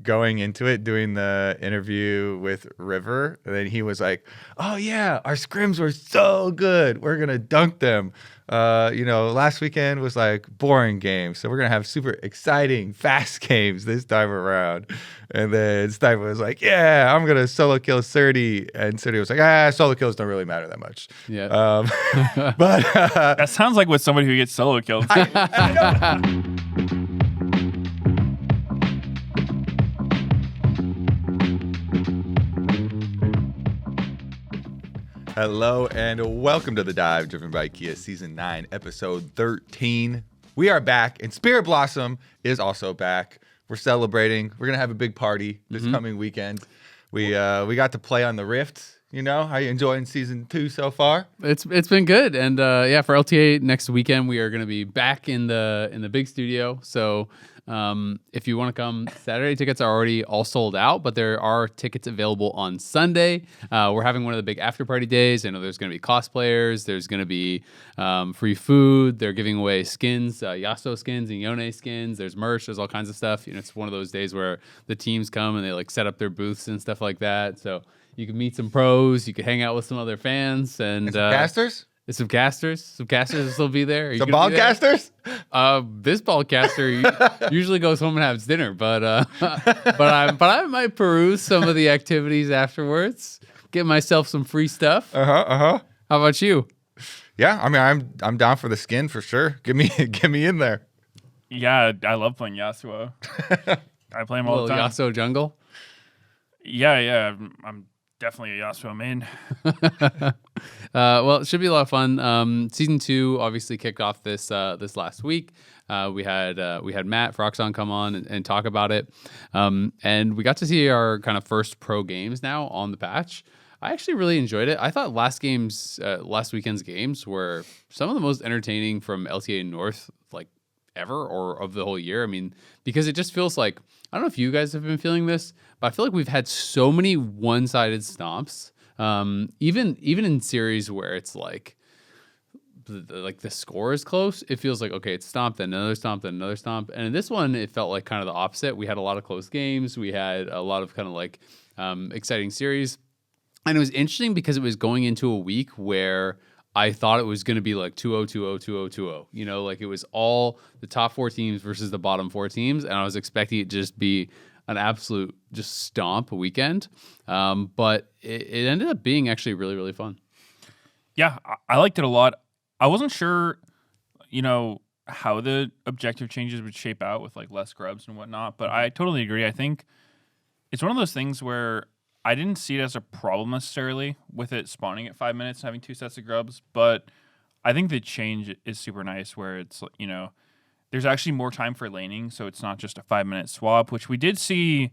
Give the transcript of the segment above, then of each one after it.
going into it, doing the interview with River, and then he was like, "Oh yeah, our scrims were so good. We're gonna dunk them. Last weekend was like boring games, so we're gonna have super exciting, fast games this time around." And then Stipe was like, "Yeah, I'm gonna solo kill Surdy," and Surdy was like, "Solo kills don't really matter that much." Yeah. But that sounds like with somebody who gets solo killed. Hello and welcome to The Dive, driven by Kia, Season 9, Episode 13. We are back, and Spirit Blossom is also back. We're celebrating. We're going to have a big party this coming weekend. We got to play on the Rift. You know, how you enjoying Season 2 so far? It's been good. And for LTA next weekend, we are going to be back in the big studio. So if you want to come, Saturday tickets are already all sold out, but there are tickets available on Sunday. We're having one of the big after party days. I know there's going to be cosplayers. There's going to be free food. They're giving away skins, Yasuo skins and Yone skins. There's merch. There's all kinds of stuff. You know, it's one of those days where the teams come and they like set up their booths and stuff like that. So you can meet some pros. You can hang out with some other fans and some casters. Some casters. Some casters will still be there. Some ball casters. This ball caster usually goes home and has dinner, but I might peruse some of the activities afterwards. Get myself some free stuff. How about you? Yeah, I mean, I'm down for the skin for sure. Get me in there. Yeah, I love playing Yasuo. I play him all the time. Yasuo jungle. Yeah, I'm definitely a Yasuo main. Well, it should be a lot of fun. Season 2 obviously kicked off this last week. We had Matt Froxon come on and talk about it, and we got to see our kind of first pro games now on the patch. I actually really enjoyed it. I thought last weekend's games were some of the most entertaining from LTA North like ever or of the whole year. I mean, because it just feels like, I don't know if you guys have been feeling this, but I feel like we've had so many one-sided stomps. Even in series where it's like the score is close, it feels like, okay, it's stomp, then another stomp, then another stomp. And in this one, it felt like kind of the opposite. We had a lot of close games. We had a lot of kind of like exciting series. And it was interesting because it was going into a week where I thought it was going to be like 2-0, 2-0, 2-0, 2-0. You know, like it was all the top 4 teams versus the bottom 4 teams. And I was expecting it to just be an absolute just stomp weekend. But it ended up being actually really, really fun. Yeah, I liked it a lot. I wasn't sure, how the objective changes would shape out with like less grubs and whatnot. But I totally agree. I think it's one of those things where I didn't see it as a problem necessarily with it spawning at 5 minutes and having 2 sets of grubs, but I think the change is super nice where it's, there's actually more time for laning, so it's not just a 5-minute swap, which we did see.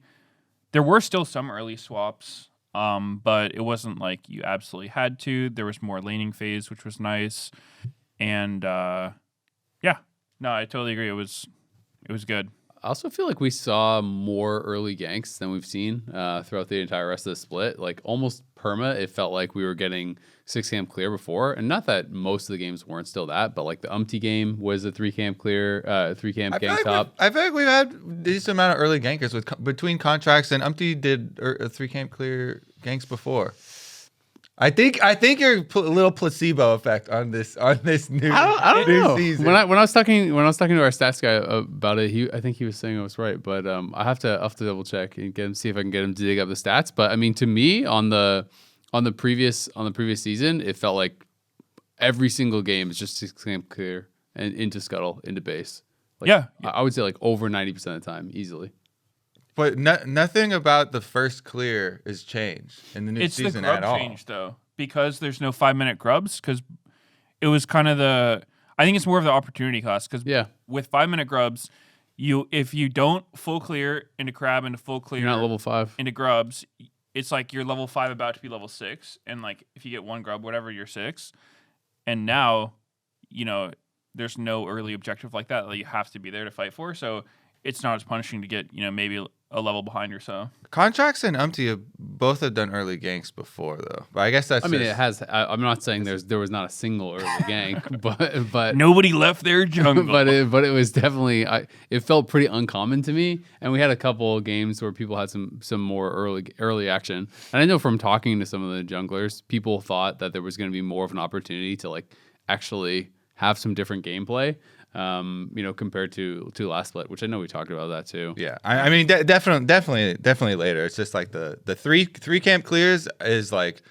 There were still some early swaps, but it wasn't like you absolutely had to. There was more laning phase, which was nice. And I totally agree. It was good. I also feel like we saw more early ganks than we've seen throughout the entire rest of the split. Like almost perma, it felt like we were getting 6-camp clear before. And not that most of the games weren't still that, but like the Umpty game was a 3-camp clear, 3-camp gank top. I feel like we've had a decent amount of early gankers between contracts, and Umpty did a 3-camp clear ganks before. I think you're a little placebo effect on this new. I don't know. Season. When I was talking to our stats guy about it, I think he was saying I was right, but I have to double check and see if I can get him to dig up the stats. But I mean, to me, on the previous season, it felt like every single game is just 6-camp clear and into scuttle into base. Like, yeah, I would say like over 90% of the time easily. But nothing about the first clear is changed in the new season at all. It's the grub change, though, because there's no 5-minute grubs, because it was kind of I think it's more of the opportunity cost, because with 5-minute grubs, if you don't full clear into crab into full clear you're not level 5 into grubs, it's like you're level 5 about to be level 6, and like if you get 1 grub, whatever, you're 6. And now, there's no early objective like that you have to be there to fight for, so it's not as punishing to get, maybe a level behind or so. Contracts and Umpty have both have done early ganks before though. But I guess that's. I mean, just, it has. I'm not saying there was not a single early gank, but Nobody left their jungle. but it was definitely it felt pretty uncommon to me. And we had a couple of games where people had some more early action. And I know from talking to some of the junglers, people thought that there was going to be more of an opportunity to like actually have some different gameplay. Compared to last split, which I know we talked about that too. Yeah, I mean, definitely later. It's just like the three camp clears is like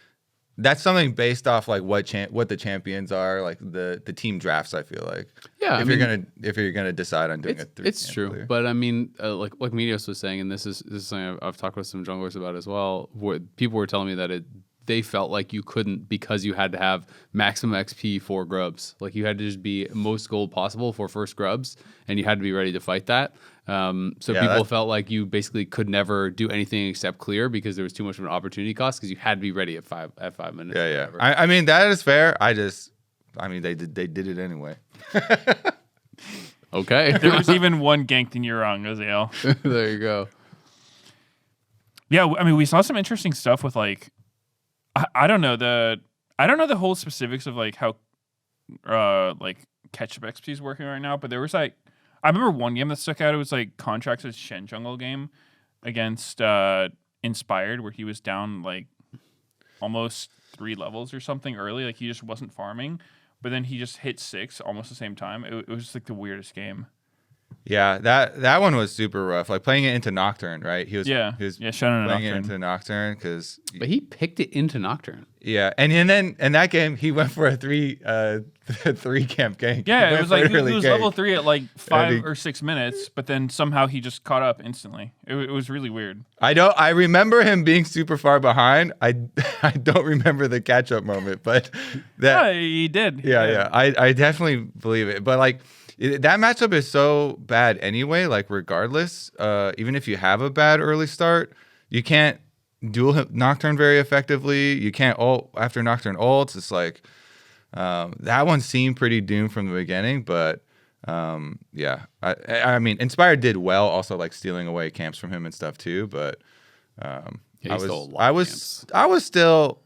that's something based off like what the champions are, like the team drafts. I feel like if you're gonna decide on doing it's true. Clear. But I mean, like Meteos was saying, and this is something I've talked with some junglers about as well. Where people were telling me that they felt like you couldn't because you had to have maximum XP for grubs. Like you had to just be most gold possible for first grubs, and you had to be ready to fight that. People felt like you basically could never do anything except clear because there was too much of an opportunity cost because you had to be ready at 5 minutes. Yeah. I mean that is fair. They did it anyway. Okay. There was even one ganked in your wrong, Azael. There you go. Yeah, I mean we saw some interesting stuff with like. I don't know the whole specifics of like how like catch-up XP is working right now, but there was like I remember one game that stuck out. It was like Contract's Shen jungle game against Inspired, where he was down like almost 3 levels or something early. Like he just wasn't farming, but then he just hit 6 almost the same time. It was just like the weirdest game. Yeah, that one was super rough. Like playing it into Nocturne, right? He was Shen playing it into Nocturne because. But he picked it into Nocturne. Yeah, and then in that game he went for a 3 camp gank. Yeah, it was like he was level 3 at like 5 or 6 minutes, but then somehow he just caught up instantly. It was really weird. I remember him being super far behind. I don't remember the catch up moment, but that he did. Yeah. I definitely believe it, but like. That matchup is so bad anyway, like regardless, even if you have a bad early start, you can't dual Nocturne very effectively. You can't ult after Nocturne ults. It's like that one seemed pretty doomed from the beginning, but yeah. I mean, Inspired did well also like stealing away camps from him and stuff too, but I was still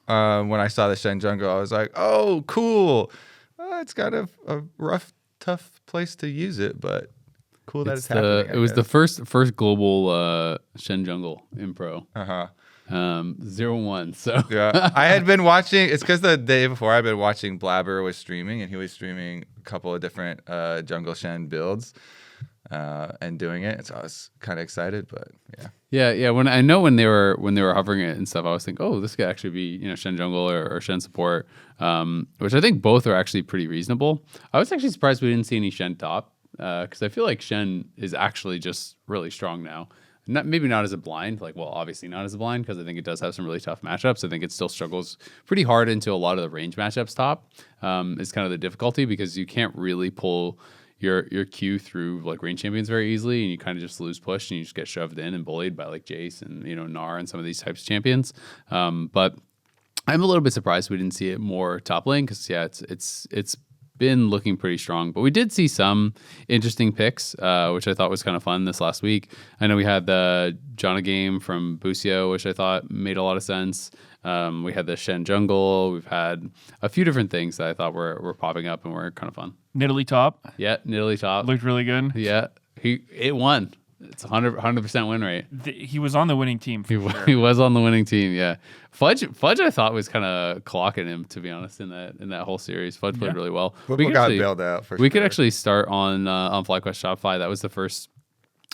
when I saw the Shen jungle, I was like, oh, cool. It's got a rough tough place to use it, but cool that it's happening. It was the first global Shen jungle in pro. 0-1. So yeah, I had been watching. It's because the day before I'd been watching Blabber was streaming, and he was streaming a couple of different jungle Shen builds and doing it. So I was kind of excited, but yeah. Yeah. When they were hovering it and stuff, I was thinking, oh, this could actually be Shen jungle or Shen support, which I think both are actually pretty reasonable. I was actually surprised we didn't see any Shen top because I feel like Shen is actually just really strong now. Maybe not as a blind, obviously not as a blind because I think it does have some really tough matchups. I think it still struggles pretty hard into a lot of the range matchups top. Is kind of the difficulty because you can't really pull your Q through like range champions very easily, and you kind of just lose push and you just get shoved in and bullied by like Jace and Gnar and some of these types of champions. But I'm a little bit surprised we didn't see it more top lane because it's been looking pretty strong. But we did see some interesting picks, which I thought was kind of fun this last week. I know we had the Jana game from Busio, which I thought made a lot of sense. We had the Shen jungle. We've had a few different things that I thought were popping up and were kind of fun. Nidalee top. Yeah, Nidalee top. Looked really good. Yeah, it won. It's 100% win rate. He was on the winning team. He was on the winning team. Yeah, Fudge I thought was kind of clocking him, to be honest, in that whole series. Fudge played really well. We got bailed out for sure. We could actually start on FlyQuest Shopify. That was the first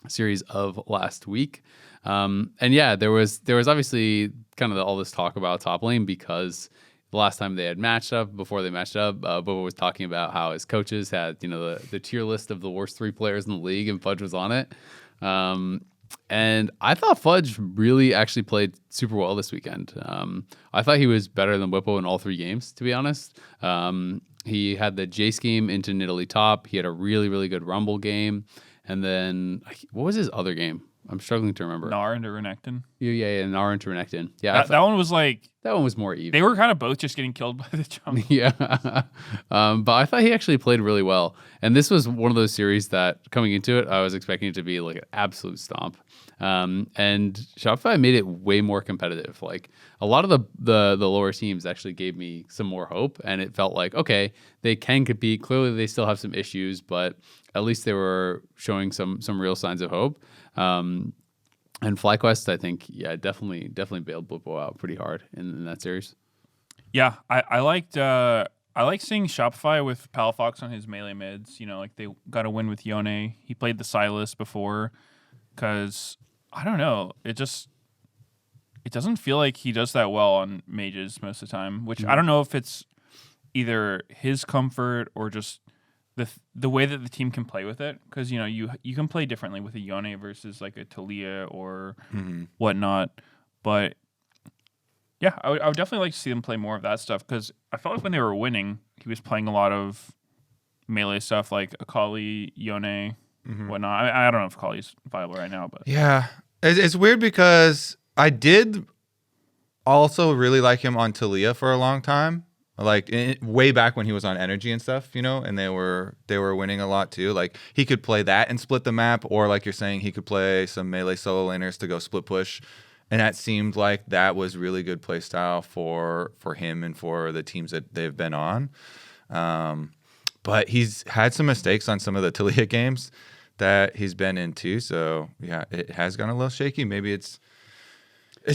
series of last week. And yeah, there was obviously kind of all this talk about top lane because the last time they had matched up, before they matched up, Bubba was talking about how his coaches had the tier list of the worst 3 players in the league, and Fudge was on it. And I thought Fudge really actually played super well this weekend. I thought he was better than Whippo in all 3 games, to be honest. He had the Jace game into Nidalee top. He had a really, really good Rumble game. And then, what was his other game? I'm struggling to remember. Nar into Renekton. Yeah, Nar into Renekton. Yeah, That one was like that one was more even. they were kind of both just getting killed by the jump. Yeah. But I thought he actually played really well. And this was one of those series that coming into it, I was expecting it to be like an absolute stomp. And Shopify made it way more competitive. Like a lot of the lower teams actually gave me some more hope. And it felt like, okay, they can compete. Clearly they still have some issues, but at least they were showing some real signs of hope. And FlyQuest, I think, yeah, definitely bailed Blippo out pretty hard in that series. Yeah, I liked seeing Shopify with Palafox on his melee mids. You know, like they got a win with Yone. He played the Sylas before, because I don't know, it doesn't feel like he does that well on mages most of the time. Which I don't know if it's either his comfort or just the way that the team can play with it, because you know you can play differently with a Yone versus like a Talia or whatnot. But yeah, I would definitely like to see them play more of that stuff, because I felt like when they were winning, he was playing a lot of melee stuff like Akali, Yone, whatnot. I don't know if Akali's viable right now, but Yeah, it's weird because I did also really like him on Talia for a long time. Like way back when he was on Energy and stuff, you know, and they were winning a lot too. Like he could play that and split the map, or like you're saying, he could play some melee solo laners to go split push, and that seemed like that was really good play style for him and for the teams that they've been on. But he's had some mistakes on some of the Talia games that he's been in too. So yeah, it has gone a little shaky. Maybe it's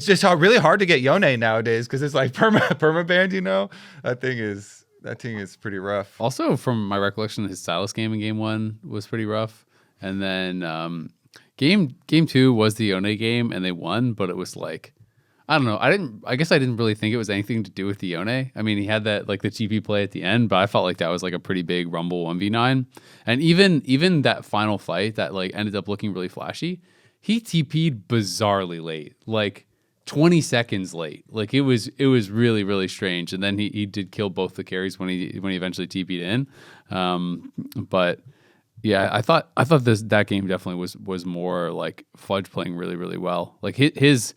just really hard to get Yone nowadays, because it's like perma banned, you know. That thing is pretty rough. Also, from my recollection, his Sylas game in game 1 was pretty rough. And then game 2 was the Yone game, and they won, but it was like, I don't know. I guess I didn't really think it was anything to do with the Yone. I mean, he had that like the TP play at the end, but I felt like that was like a pretty big Rumble 1v9. And even that final fight that like ended up looking really flashy, he TP'd bizarrely late. Like 20 seconds late. Like it was really, really strange. And then he did kill both the carries when he eventually TP'd in. But yeah, I thought that game definitely was more like Fudge playing really, really well. Like his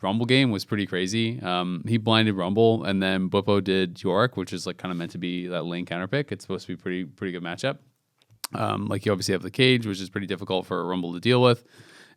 Rumble game was pretty crazy. He blinded Rumble, and then Blippo did Yorick, which is like kind of meant to be that lane counter pick. It's supposed to be pretty good matchup. Like you obviously have the cage, which is pretty difficult for a Rumble to deal with.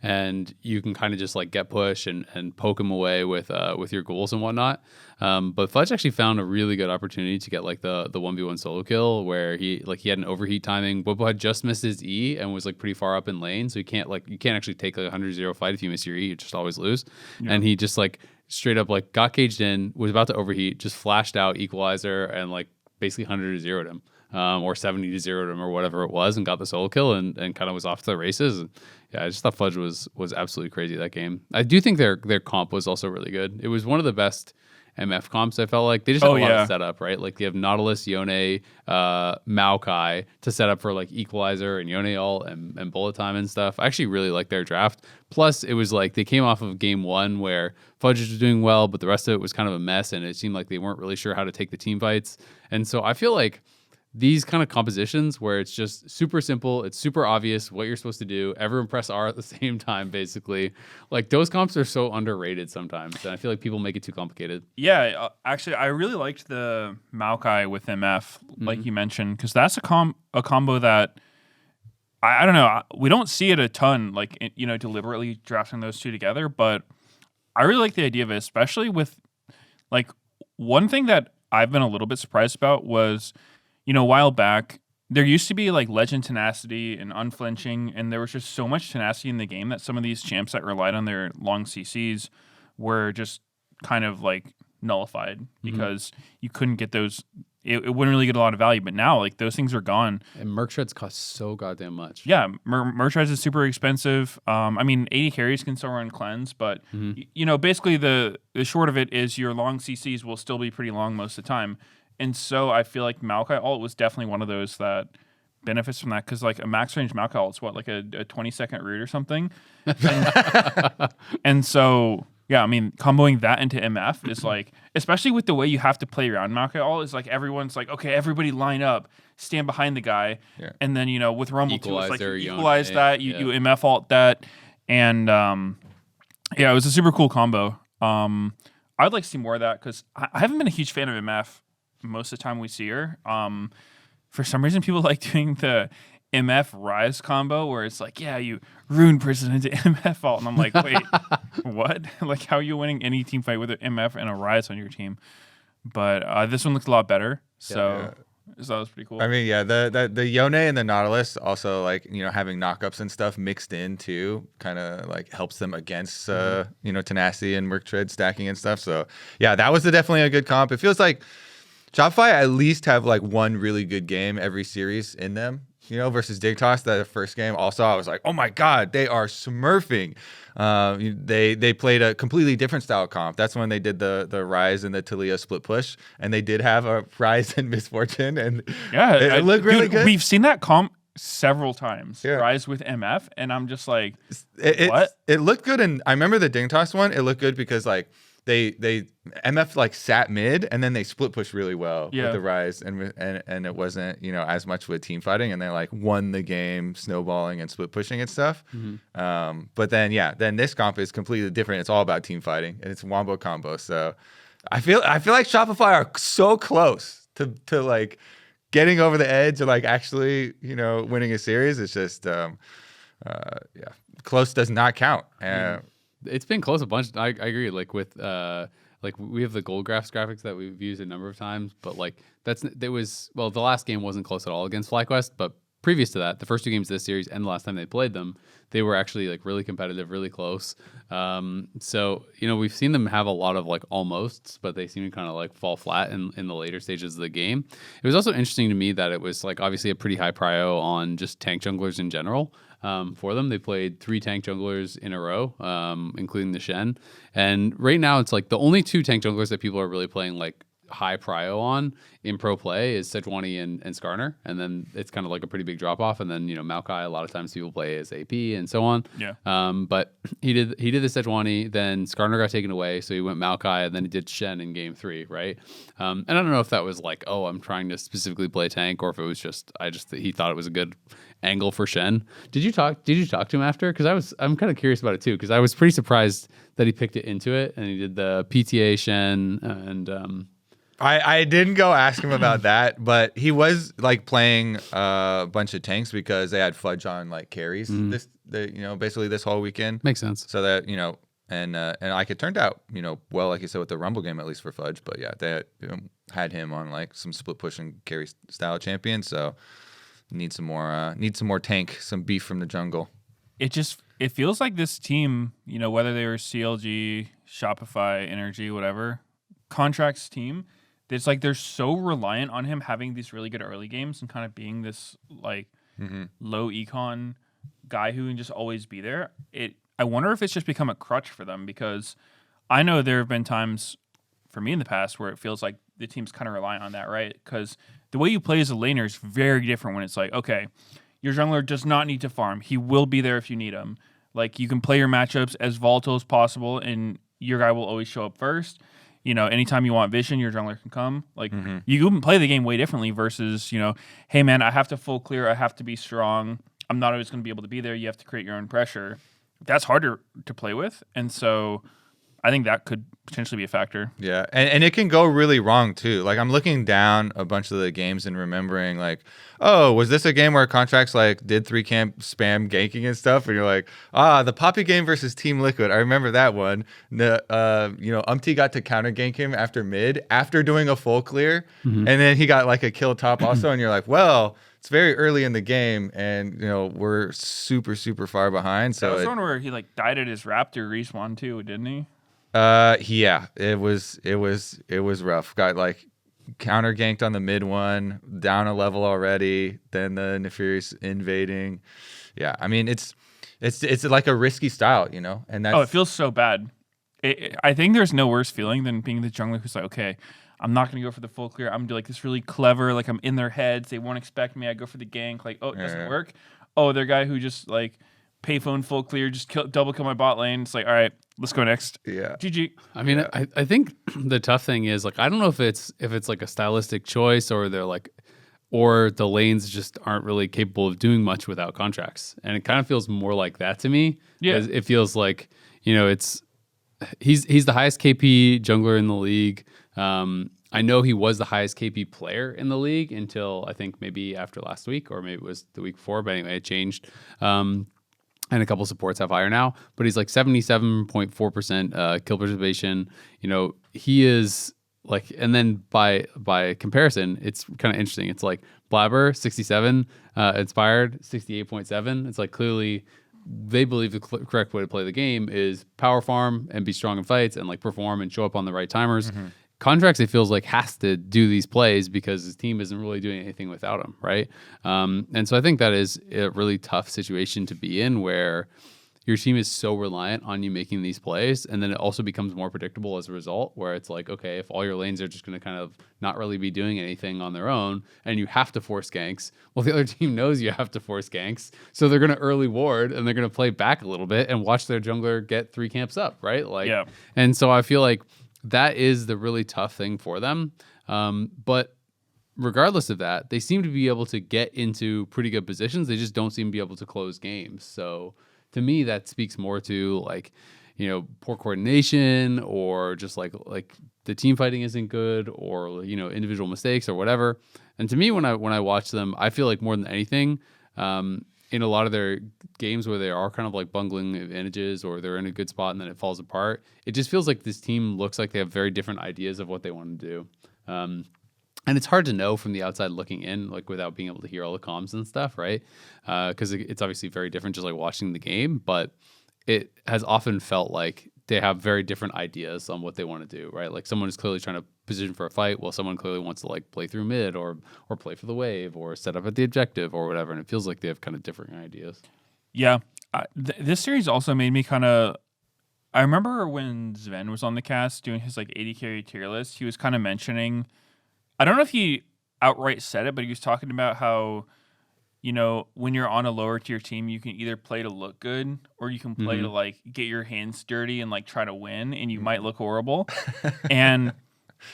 And you can kind of just like get push and poke him away with your ghouls and whatnot. But Fudge actually found a really good opportunity to get like the 1v1 solo kill, where he had an overheat timing. Bobo had just missed his E and was like pretty far up in lane, so you can't actually take like a 100-0 fight if you miss your E. You just always lose. Yeah. And he just like straight up like got caged in, was about to overheat, just flashed out equalizer and like basically 100-0'd him. Or 70-0'd him or whatever it was, and got the solo kill and kind of was off to the races. And yeah, I just thought Fudge was absolutely crazy that game. I do think their comp was also really good. It was one of the best MF comps, I felt like. They just had a lot of setup, right? Like you have Nautilus, Yone, Maokai to set up for like Equalizer and Yone ult and bullet time and stuff. I actually really like their draft. Plus, it was like they came off of game 1 where Fudge was doing well, but the rest of it was kind of a mess, and it seemed like they weren't really sure how to take the team fights. And so I feel like these kind of compositions where it's just super simple, it's super obvious what you're supposed to do, everyone press R at the same time, basically. Like those comps are so underrated sometimes, and I feel like people make it too complicated. Yeah, actually, I really liked the Maokai with MF, like you mentioned, because that's a combo that I don't know, we don't see it a ton, like deliberately drafting those two together, but I really like the idea of it, especially with like one thing that I've been a little bit surprised about was, a while back, there used to be like legend tenacity and unflinching, and there was just so much tenacity in the game that some of these champs that relied on their long CCs were just kind of like nullified because you couldn't get those. It wouldn't really get a lot of value, but now like those things are gone. And Merc Shreds cost so goddamn much. Yeah, Merc Shreds is super expensive. I mean, 80 carries can still run cleanse, but basically the short of it is your long CCs will still be pretty long most of the time. And so I feel like Maokai ult was definitely one of those that benefits from that, because like a max range Maokai ult is what, like a 20-second root or something. And so, yeah, I mean, comboing that into MF is like, especially with the way you have to play around Maokai ult, is like everyone's like, okay, everybody line up, stand behind the guy. Yeah. And then, with Rumble too, it's like you equalize that, you MF ult that. And yeah, it was a super cool combo. I'd like to see more of that because I haven't been a huge fan of MF most of the time we see her. For some reason, people like doing the MF Rise combo where it's like, yeah, you ruin person into MF ult. And I'm like, wait, what? Like, how are you winning any team fight with an MF and a Rise on your team? But this one looks a lot better. So that was pretty cool. I mean, yeah, the Yone and the Nautilus also, like, having knockups and stuff mixed in too kind of like helps them against tenacity and Merc Tread stacking and stuff. So yeah, that was definitely a good comp. It feels like Shopify at least have like one really good game every series in them. Versus Digtoss, that first game. Also, I was like, oh my god, they are smurfing. They played a completely different style comp. That's when they did the Rise and the Taliyah split push, and they did have a Rise and Misfortune, and it looked really good. We've seen that comp several times. Yeah. Rise with MF, and I'm just like, what? It looked good, and I remember the Digtoss one. It looked good because like they MF like sat mid and then they split push really well with the Rise and it wasn't as much with team fighting, and they like won the game snowballing and split pushing and stuff. But then this comp is completely different. It's all about team fighting and it's wombo combo. So I feel like Shopify are so close to like getting over the edge of like actually winning a series. It's just close does not count. It's been close a bunch. I agree. Like with like we have the gold graphs graphics that we've used a number of times, but like the last game wasn't close at all against FlyQuest, but previous to that, the first two games of this series and the last time they played them, they were actually like really competitive, really close. So we've seen them have a lot of like almosts, but they seem to kind of like fall flat in the later stages of the game. It was also interesting to me that it was like obviously a pretty high prio on just tank junglers in general. For them, they played 3 tank junglers in a row, including the Shen. And right now, it's like the only 2 tank junglers that people are really playing like high prio on in pro play is Sejuani and Skarner, and then it's kind of like a pretty big drop off. And then Maokai, a lot of times people play as AP and so on. Yeah. But he did the Sejuani, then Skarner got taken away, so he went Maokai, and then he did Shen in game 3, right? And I don't know if that was like, oh, I'm trying to specifically play tank, or if it was just he thought it was a good angle for Shen. Did you talk to him after? Because I'm kind of curious about it too, because I was pretty surprised that he picked it into it and he did the PTA Shen and. I didn't go ask him about that, but he was like playing a bunch of tanks because they had Fudge on like carries basically this whole weekend. Makes sense. So that and like it turned out well, like you said, with the Rumble game, at least for Fudge. But yeah, they had him on like some split push and carry style champion. So need some more tank, some beef from the jungle. It feels like this team, whether they were CLG, Shopify, Energy, whatever, Contracts team. It's like they're so reliant on him having these really good early games and kind of being this like low econ guy who can just always be there. I wonder if it's just become a crutch for them, because I know there have been times for me in the past where it feels like the team's kind of reliant on that, right? Because the way you play as a laner is very different when it's like, okay, your jungler does not need to farm. He will be there if you need him. Like, you can play your matchups as volatile as possible and your guy will always show up first. Anytime you want vision, your jungler can come. Like, you can play the game way differently versus, hey, man, I have to full clear. I have to be strong. I'm not always going to be able to be there. You have to create your own pressure. That's harder to play with. And so I think that could potentially be a factor. Yeah, and it can go really wrong too. Like, I'm looking down a bunch of the games and remembering like, oh, was this a game where Contracts like did 3 camp spam ganking and stuff? And you're like, the Poppy game versus Team Liquid. I remember that one. The Umpty got to counter gank him after mid after doing a full clear, and then he got like a kill top also. And you're like, well, it's very early in the game, and we're super super far behind. So that was one where he like died at his Raptor respawn too, didn't he? Yeah, it was rough. Got like counter ganked on the mid one, down a level already, then the Nefarious invading. Yeah, I mean it's like a risky style, and that's it feels so bad. I think there's no worse feeling than being the jungler who's like, okay, I'm not gonna go for the full clear. I'm gonna do like this really clever, like I'm in their heads, they won't expect me. I go for the gank, like, oh, it doesn't work. Oh, they're guy who just like payphone full clear, just double kill my bot lane. It's like, all right, let's go next. Yeah. GG. I mean, I think the tough thing is like, I don't know if it's like a stylistic choice or they're like or the lanes just aren't really capable of doing much without contracts. And it kind of feels more like that to me. Yeah. It feels like, he's the highest KP jungler in the league. I know he was the highest KP player in the league until I think maybe after last week, or maybe it was the week before, but anyway, it changed. And a couple supports have higher now, but he's like 77.4% kill preservation. He is like, and then by comparison, it's kind of interesting. It's like Blabber 67, Inspired 68.7. It's like clearly they believe the correct way to play the game is power farm and be strong in fights and like perform and show up on the right timers. Contracts, it feels like, has to do these plays because his team isn't really doing anything without him, right? And so I think that is a really tough situation to be in, where your team is so reliant on you making these plays, and then it also becomes more predictable as a result, where it's like, okay, if all your lanes are just going to kind of not really be doing anything on their own, and you have to force ganks, well, the other team knows you have to force ganks, so they're going to early ward, and they're going to play back a little bit and watch their jungler get 3 camps up, right? Yeah. And so I feel like that is the really tough thing for them. But regardless of that, they seem to be able to get into pretty good positions. They just don't seem to be able to close games. So to me, that speaks more to like, poor coordination, or just like the team fighting isn't good, or, individual mistakes or whatever. And to me, when I watch them, I feel like more than anything, in a lot of their games where they are kind of like bungling advantages, or they're in a good spot and then it falls apart, it just feels like this team looks like they have very different ideas of what they want to do. And it's hard to know from the outside looking in, like without being able to hear all the comms and stuff, right? Because it's obviously very different just like watching the game, but it has often felt like they have very different ideas on what they want to do, right? Like someone is clearly trying to position for a fight, while someone clearly wants to like play through mid, or play for the wave, or set up at the objective, or whatever. And it feels like they have kind of different ideas. Yeah. This series also made me kind of... I remember when Sven was on the cast doing his like 80 carry tier list, he was kind of mentioning... I don't know if he outright said it, but he was talking about how, when you're on a lower tier team, you can either play to look good, or you can play to like get your hands dirty and like try to win, and you might look horrible. And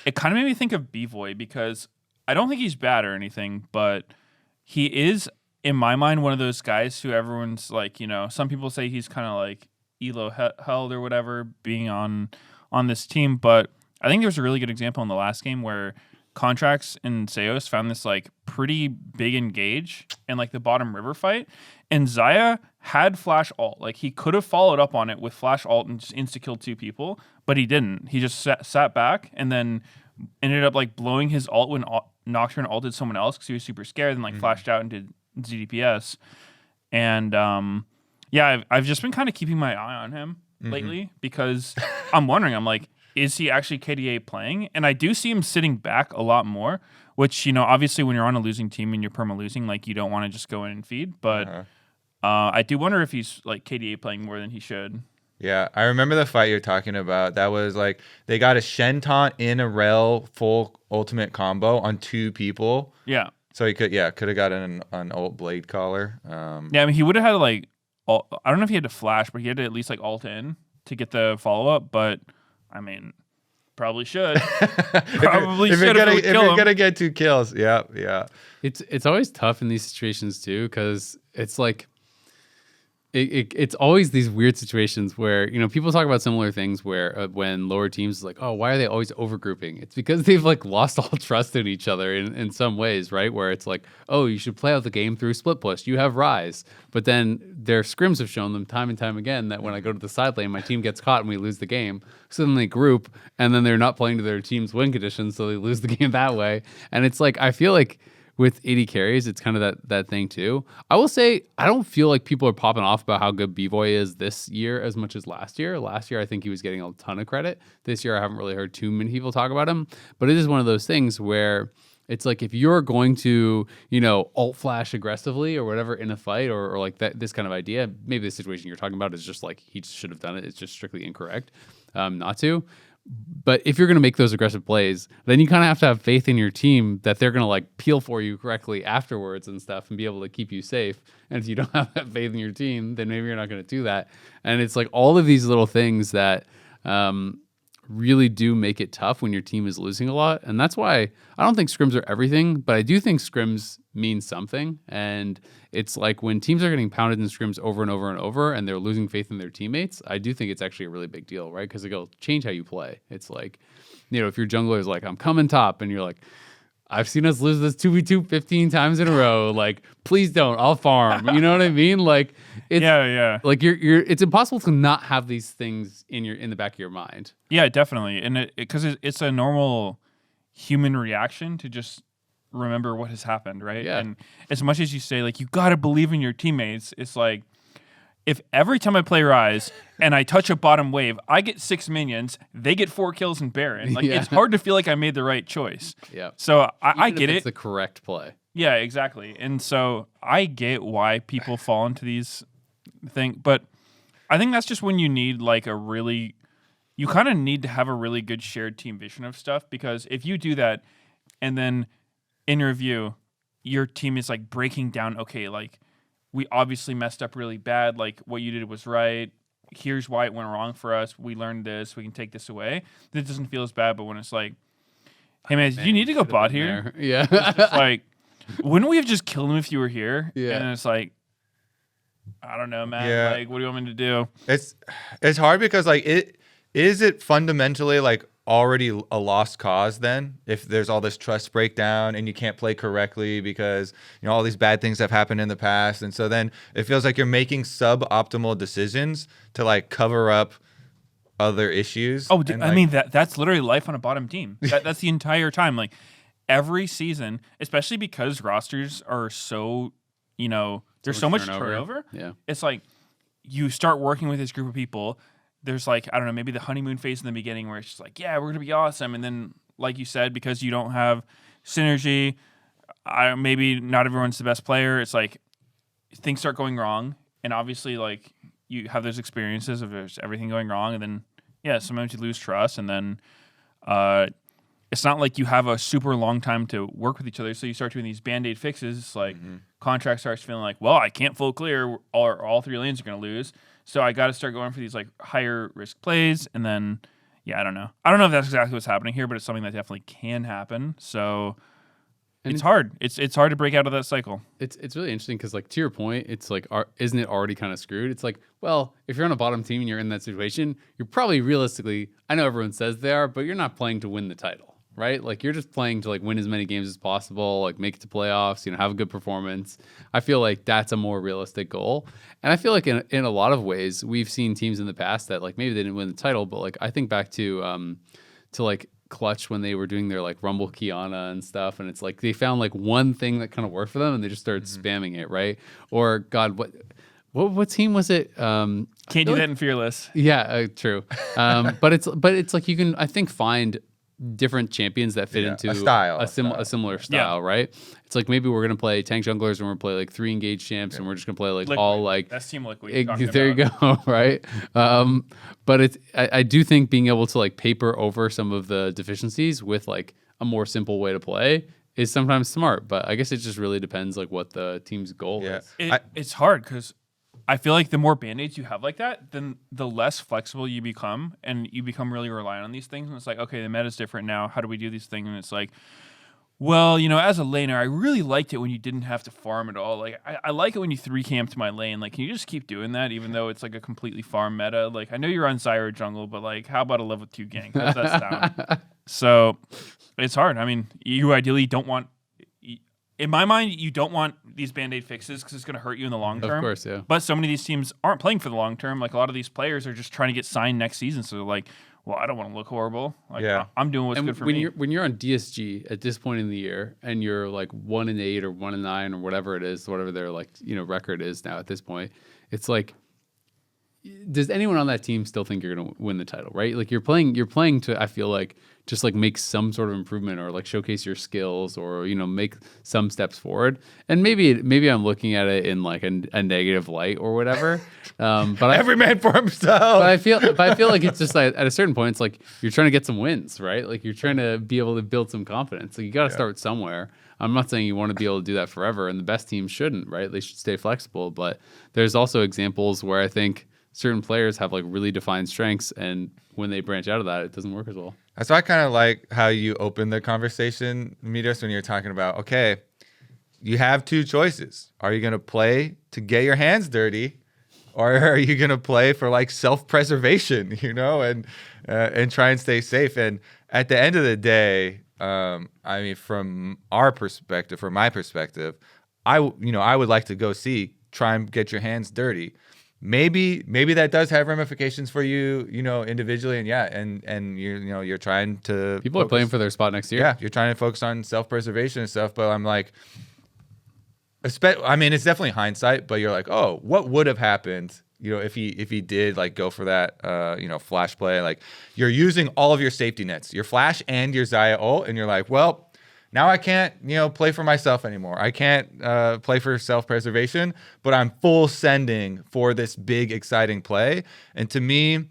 it kind of made me think of B-Voy, because I don't think he's bad or anything, but he is, in my mind, one of those guys who everyone's like, some people say he's kind of like Elo held or whatever, being on this team. But I think there was a really good example in the last game where Contracts and C9’s found this like pretty big engage in like the bottom river fight, and Xayah had flash ult. Like he could have followed up on it with flash ult and just insta killed 2 people, but he didn't. He just sat back and then ended up like blowing his ult when Nocturne ulted someone else because he was super scared, and like flashed out and did ZDPS. And I've just been kind of keeping my eye on him lately, because I'm wondering, I'm like, is he actually KDA playing? And I do see him sitting back a lot more, which, obviously when you're on a losing team and you're perma-losing, like you don't want to just go in and feed. But I do wonder if he's like KDA playing more than he should. Yeah, I remember the fight you're talking about. That was like, they got a Shen taunt in a Rel full ultimate combo on 2 people. Yeah. So he could have gotten an ult blade collar. I mean, he would have had to like, I don't know if he had to flash, but he had to at least like ult in to get the follow-up. But I mean, probably should. Probably should if you're gonna get 2 kills. Yeah. It's always tough in these situations too, because it's like it's always these weird situations where, people talk about similar things where when lower teams is like, oh, why are they always overgrouping? It's because they've like lost all trust in each other in some ways, right? Where it's like, oh, you should play out the game through split push. You have Rise. But then their scrims have shown them time and time again that when I go to the side lane, my team gets caught and we lose the game. So then they group, and then they're not playing to their team's win conditions, so they lose the game that way. And it's like, I feel like with 80 carries, it's kind of that thing too. I will say, I don't feel like people are popping off about how good B-Boy is this year as much as last year. Last year, I think he was getting a ton of credit. This year, I haven't really heard too many people talk about him. But it is one of those things where it's like, if you're going to, ult flash aggressively or whatever in a fight, or like this kind of idea, maybe the situation you're talking about is just like, he should have done it. It's just strictly incorrect not to. But if you're going to make those aggressive plays, then you kind of have to have faith in your team that they're going to like peel for you correctly afterwards and stuff, and be able to keep you safe. And if you don't have that faith in your team, then maybe you're not going to do that. And it's like all of these little things that really do make it tough when your team is losing a lot. And that's why I don't think scrims are everything, but I do think scrims mean something. And it's like when teams are getting pounded in scrims over and over and over and they're losing faith in their teammates, I do think it's actually a really big deal, right? Because it'll change how you play. It's like, if your jungler is like, I'm coming top, and you're like, I've seen us lose this 2v2 15 times in a row. Like, please don't. I'll farm. You know what I mean? Like, it's like it's impossible to not have these things in the back of your mind. Yeah, definitely. And because it's a normal human reaction to just remember what has happened, right? Yeah. And as much as you say, like, you got to believe in your teammates, it's like, if every time I play Rise and I touch a bottom wave, I get 6 minions, they get 4 kills in Baron. Like, it's hard to feel like I made the right choice. Yeah. So I get it. It's the correct play. Yeah, exactly. And so I get why people fall into these things. But I think that's just when you need like you kind of need to have a really good shared team vision of stuff. Because if you do that and then in review, your team is like breaking down, okay, like, we obviously messed up really bad. Like, what you did was right. Here's why it went wrong for us. We learned this. We can take this away. That doesn't feel as bad. But when it's like, hey, man, did you need to go bot here? Yeah. It's like, wouldn't we have just killed him if you were here? Yeah. And it's like, I don't know, man. Yeah. Like, what do you want me to do? It's hard because like is it fundamentally like already a lost cause then if there's all this trust breakdown and you can't play correctly because all these bad things have happened in the past, and so then it feels like you're making suboptimal decisions to like cover up other issues. Oh, I mean that's literally life on a bottom team. That's the entire time. Like, every season, especially because rosters are so there's so much turnover. Yeah, it's like you start working with this group of people. There's like, I don't know, maybe the honeymoon phase in the beginning where it's just like, yeah, we're going to be awesome. And then, like you said, because you don't have synergy, maybe not everyone's the best player. It's like things start going wrong. And obviously, like, you have those experiences of there's everything going wrong. And then, yeah, sometimes you lose trust. And then it's not like you have a super long time to work with each other. So you start doing these Band-Aid fixes. It's like contract starts feeling like, well, I can't full clear. All 3 lanes are going to lose. So I got to start going for these like higher risk plays, and then I don't know if that's exactly what's happening here, but it's something that definitely can happen. So it's hard. It's hard to break out of that cycle. It's really interesting because, like, to your point, it's like, isn't it already kind of screwed? It's like, well, if you're on a bottom team and you're in that situation, you're probably realistically, I know everyone says they are, but you're not playing to win the title. Right? Like, you're just playing to like win as many games as possible, like make it to playoffs, have a good performance. I feel like that's a more realistic goal. And I feel like in a lot of ways, we've seen teams in the past that like maybe they didn't win the title, but like I think back to like Clutch when they were doing their like Rumble Kiana and stuff, and it's like they found like one thing that kind of worked for them and they just started spamming it, right? Or God, what team was it? Can't do that in Fearless. Yeah, true. But it's like you can, I think, find different champions that fit into a similar style, right? It's like maybe we're gonna play tank junglers and we're gonna play like 3 engaged champs and we're just gonna play like Liquid. All like that's Team Liquid. There you go, right? But I do think being able to like paper over some of the deficiencies with like a more simple way to play is sometimes smart. But I guess it just really depends like what the team's goal is. It's hard because I feel like the more Band-Aids you have like that, then the less flexible you become, and you become really reliant on these things. And it's like, okay, the meta's different now. How do we do these things? And it's like, well, as a laner, I really liked it when you didn't have to farm at all. Like, I like it when you 3-camped my lane. Like, can you just keep doing that, even though it's like a completely farm meta? Like, I know you're on Zyro jungle, but like, how about a level 2 gank? How's that sound? So it's hard. I mean, you ideally don't want. In my mind, you don't want these Band-Aid fixes because it's going to hurt you in the long term. Of course, yeah. But so many of these teams aren't playing for the long term. Like, a lot of these players are just trying to get signed next season. So they're like, well, I don't want to look horrible. Like, I'm doing what's good for me. When you're on DSG at this point in the year and you're like 1-8 or 1-9 or whatever it is, whatever their like record is now at this point, it's like, does anyone on that team still think you're going to win the title, right? Like, you're playing to, I feel like, just like make some sort of improvement or like showcase your skills or make some steps forward. And maybe I'm looking at it in like a negative light or whatever. But every man for himself. But I feel like it's just like at a certain point, it's like you're trying to get some wins, right? Like, you're trying to be able to build some confidence. Like, you got to start somewhere. I'm not saying you want to be able to do that forever, and the best teams shouldn't, right? They should stay flexible. But there's also examples where I think certain players have like really defined strengths, and when they branch out of that, it doesn't work as well. So I kind of like how you open the conversation, Meteos, when you're talking about, okay, you have two choices. Are you going to play to get your hands dirty, or are you going to play for like self-preservation, and try and stay safe? And at the end of the day, I mean, from my perspective, I would like to go try and get your hands dirty. Maybe that does have ramifications for you, individually, and you're trying to People are playing for their spot next year. Yeah, you're trying to focus on self-preservation and stuff, but I'm like, I mean, it's definitely hindsight, but you're like, oh, what would have happened, if he did like go for that, flash play? Like, you're using all of your safety nets, your flash and your Zaya ult, and you're like, well, now I can't, play for myself anymore. I can't play for self-preservation, but I'm full sending for this big, exciting play. And to me,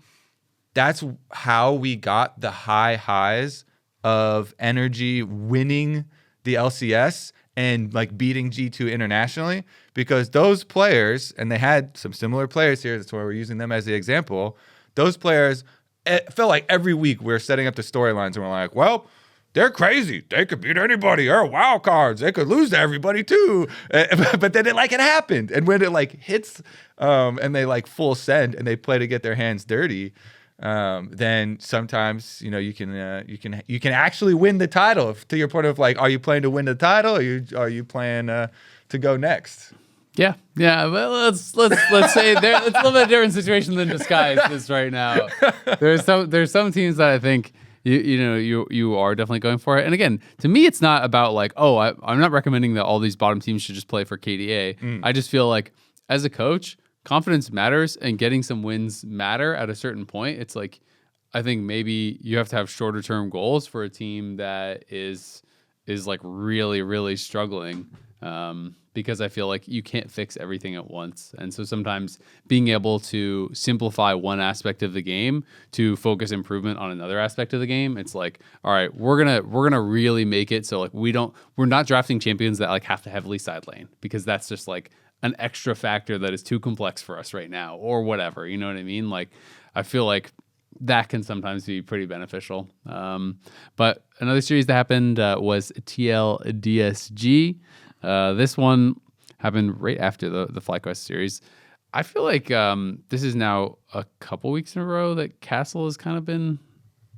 that's how we got the highs of energy winning the LCS and like beating G2 internationally, because those players, and they had some similar players here, that's why we're using them as the example. Those players, it felt like every week we were setting up the storylines and we're like, well, they're crazy. They could beat anybody. They're wild cards. They could lose to everybody too. But then it happened. And when it like hits and they like full send and they play to get their hands dirty, then sometimes you can actually win the title. To your point of like, are you playing to win the title, or are you playing to go next? Yeah. Well, let's say it's a little bit different situation than Disguise is right now. There's some teams that I think you are definitely going for it. And again, to me, it's not about like, oh, I'm not recommending that all these bottom teams should just play for KDA. I just feel like as a coach, confidence matters and getting some wins matter at a certain point. It's like, I think maybe you have to have shorter term goals for a team that is like really, really struggling. Because I feel like you can't fix everything at once. And so sometimes being able to simplify one aspect of the game to focus improvement on another aspect of the game, it's like, all right, we're gonna really make it so like we're not drafting champions that like have to heavily side lane, because that's just like an extra factor that is too complex for us right now, or whatever. You know what I mean? Like, I feel like that can sometimes be pretty beneficial. But another series that happened was TLDSG. This one happened right after the FlyQuest series. I feel like this is now a couple weeks in a row that Castle has kind of been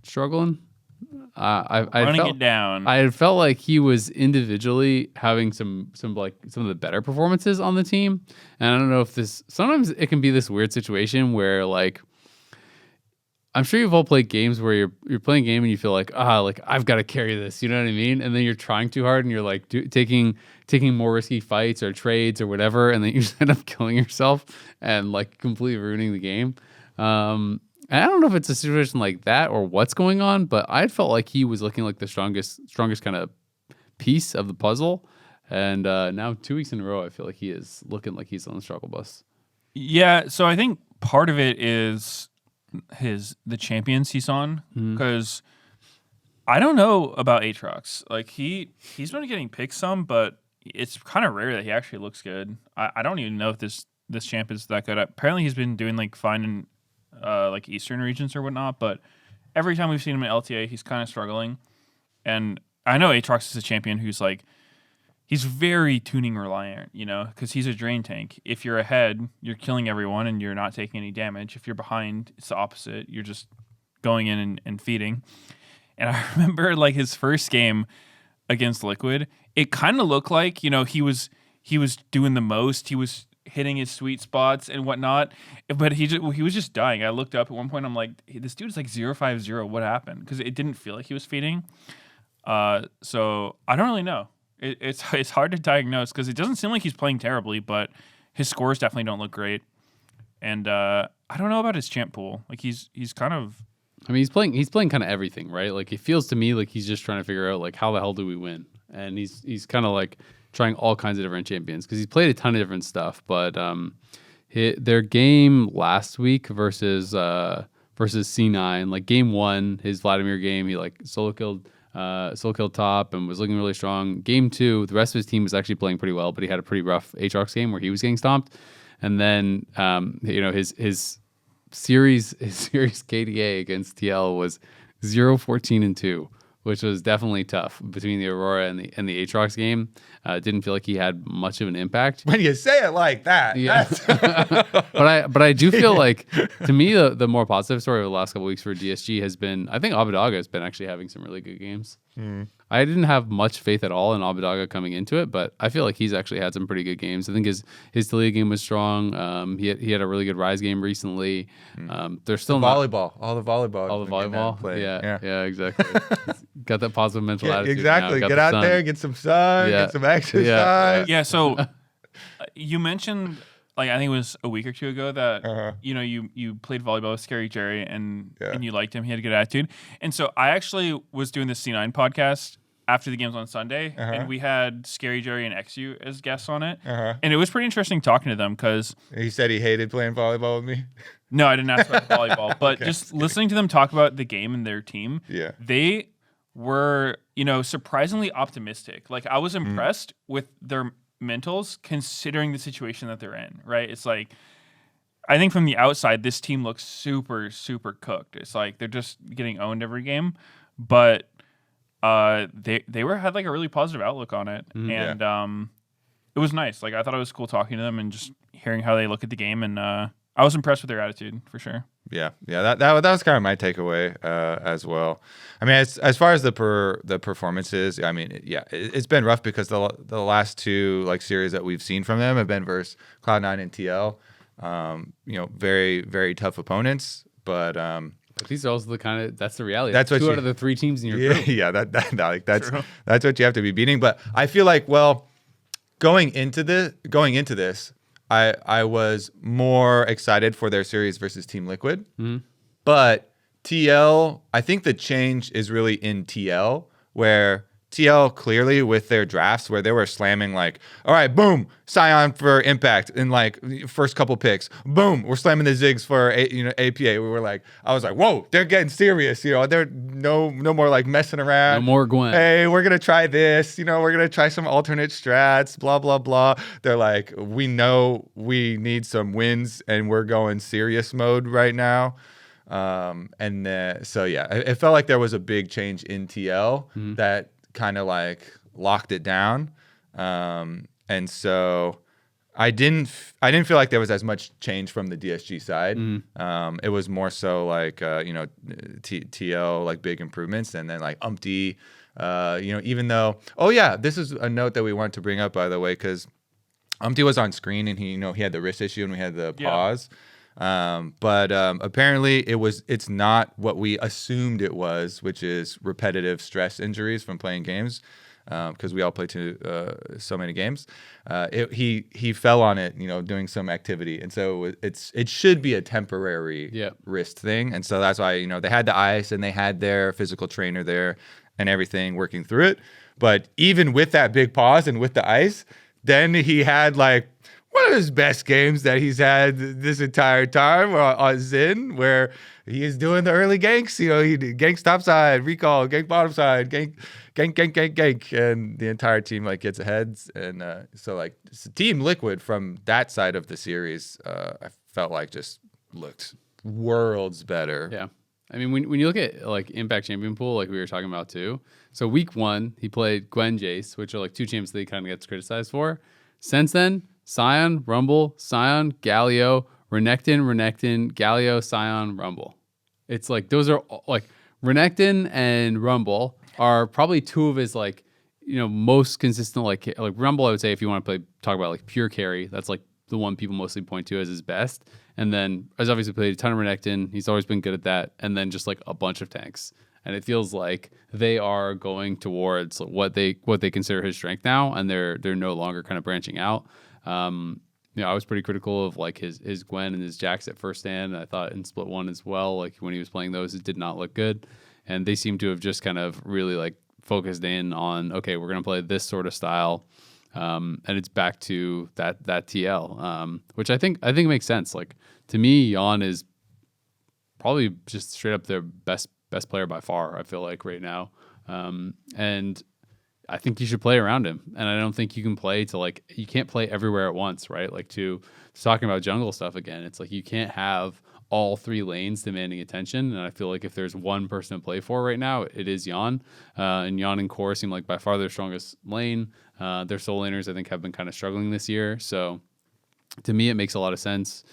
struggling. Running it down. I had felt like he was individually having some of the better performances on the team, and I don't know if sometimes it can be this weird situation where like, I'm sure you've all played games where you're playing a game and you feel like, like I've got to carry this, you know what I mean? And then you're trying too hard and you're like taking more risky fights or trades or whatever, and then you just end up killing yourself and like completely ruining the game. And I don't know if it's a situation like that or what's going on, but I felt like he was looking like the strongest kind of piece of the puzzle. And now 2 weeks in a row, I feel like he is looking like he's on the struggle bus. Yeah, so I think part of it is the champions he's on, because I don't know about Aatrox. Like he's been getting picked some, but it's kind of rare that he actually looks good. I don't even know if this champ is that good. Apparently he's been doing like fine in like Eastern regions or whatnot, but every time we've seen him in LTA, he's kind of struggling. And I know Aatrox is a champion who's like, he's very tuning reliant, because he's a drain tank. If you're ahead, you're killing everyone and you're not taking any damage. If you're behind, it's the opposite. You're just going in and feeding. And I remember like his first game against Liquid, it kind of looked like, he was doing the most. He was hitting his sweet spots and whatnot, but he was just dying. I looked up at one point, I'm like, hey, this dude's like 0-5-0. What happened? Because it didn't feel like he was feeding. So I don't really know. It's hard to diagnose because it doesn't seem like he's playing terribly, but his scores definitely don't look great. And I don't know about his champ pool. Like he's kind of. I mean, he's playing kind of everything, right? Like it feels to me like he's just trying to figure out like how the hell do we win, and he's kind of like trying all kinds of different champions because he's played a ton of different stuff. But their game last week versus C9, like game 1, his Vladimir game, he like solo killed top and was looking really strong. Game 2, the rest of his team was actually playing pretty well, but he had a pretty rough Aatrox game where he was getting stomped. And then his series KDA against TL was 0-14-2, which was definitely tough between the Aurora and the Aatrox game. Didn't feel like he had much of an impact. When you say it like that, Yeah. but I do feel like, to me, the more positive story over the last couple weeks for DSG has been, I think Abidaga has been actually having some really good games. I didn't have much faith at all in Abidaga coming into it, but I feel like he's actually had some pretty good games. I think his Talia game was strong. He had a really good Rise game recently. There's still all the volleyball. Yeah, exactly. Got that positive mental attitude. Exactly. Now. Get out there, get some sun, get some exercise. Yeah. So you mentioned, like, I think it was a week or two ago that you played volleyball with Scary Jerry and you liked him. He had a good attitude. And so I actually was doing the C9 podcast after the games on Sunday, and we had Scary Jerry and XU as guests on it. And it was pretty interesting talking to them because he said he hated playing volleyball with me. No, I didn't ask about volleyball, but just listening to them talk about the game and their team, they were, surprisingly optimistic. Like, I was impressed with their mentals considering the situation that they're in, right? It's like, I think from the outside, this team looks super, super cooked. It's like they're just getting owned every game, but they had like a really positive outlook on it, and it was nice. Like, I thought it was cool talking to them and just hearing how they look at the game, and I was impressed with their attitude for sure. Yeah. That was kind of my takeaway as well. I mean, as far as the performances, I mean, it's been rough because the last two like series that we've seen from them have been versus Cloud9 and TL. Very, very tough opponents, but these are also that's the reality. That's what two out of the three teams in your group. Yeah, that's what you have to be beating. But I feel like, going into this, I was more excited for their series versus Team Liquid. But TL, I think the change is really in TL, where TL clearly with their drafts where they were slamming like, all right, boom, Scion for Impact in like first couple picks. Boom, we're slamming the Ziggs for APA. I was like, whoa, they're getting serious. They're no more like messing around. No more Gwen. Hey, we're gonna try this. We're gonna try some alternate strats. Blah blah blah. They're like, we know we need some wins, and we're going serious mode right now. It felt like there was a big change in TL that kind of like locked it down, and so I didn't feel like there was as much change from the DSG side. It was more so like TL like big improvements, and then like Umpty, even though this is a note that we wanted to bring up, by the way, because Umpty was on screen and he had the wrist issue and we had the pause. But apparently it's not what we assumed it was, which is repetitive stress injuries from playing games, because we all play so many games. He fell on it, doing some activity, and so it should be a temporary wrist thing, and so that's why they had the ice and they had their physical trainer there and everything working through it. But even with that big pause and with the ice, then he had like one of his best games that he's had this entire time on Zin, where he is doing the early ganks. He ganks top side, recall, gank bottom side, gank, and the entire team like gets ahead. And so like Team Liquid from that side of the series, I felt like just looked worlds better. Yeah. I mean, when you look at like Impact Champion Pool, like we were talking about too. So week 1, he played Gwen Jace, which are like two champs that he kind of gets criticized for. Since then, Scion, Rumble, Scion, Galio, Renekton, Galio, Scion, Rumble. It's like those are like Renekton and Rumble are probably two of his like, most consistent like Rumble. I would say if you want to talk about like pure carry, that's like the one people mostly point to as his best. And then has obviously played a ton of Renekton. He's always been good at that. And then just like a bunch of tanks. And it feels like they are going towards what they consider his strength now, and they're no longer kind of branching out. I was pretty critical of like his Gwen and his Jax at first stand. And I thought in split 1 as well, like when he was playing those, it did not look good. And they seem to have just kind of really like focused in on, okay, we're going to play this sort of style. And it's back to that TL, which I think makes sense. Like to me, Yon is probably just straight up their best player by far, I feel like right now. And I think you should play around him. And I don't think you can play you can't play everywhere at once, right? Like to talking about jungle stuff again, it's like you can't have all 3 lanes demanding attention. And I feel like if there's one person to play for right now, it is Yon. And Yon and Core seem like by far their strongest lane. Their soul laners, I think, have been kind of struggling this year. So to me, it makes a lot of sense,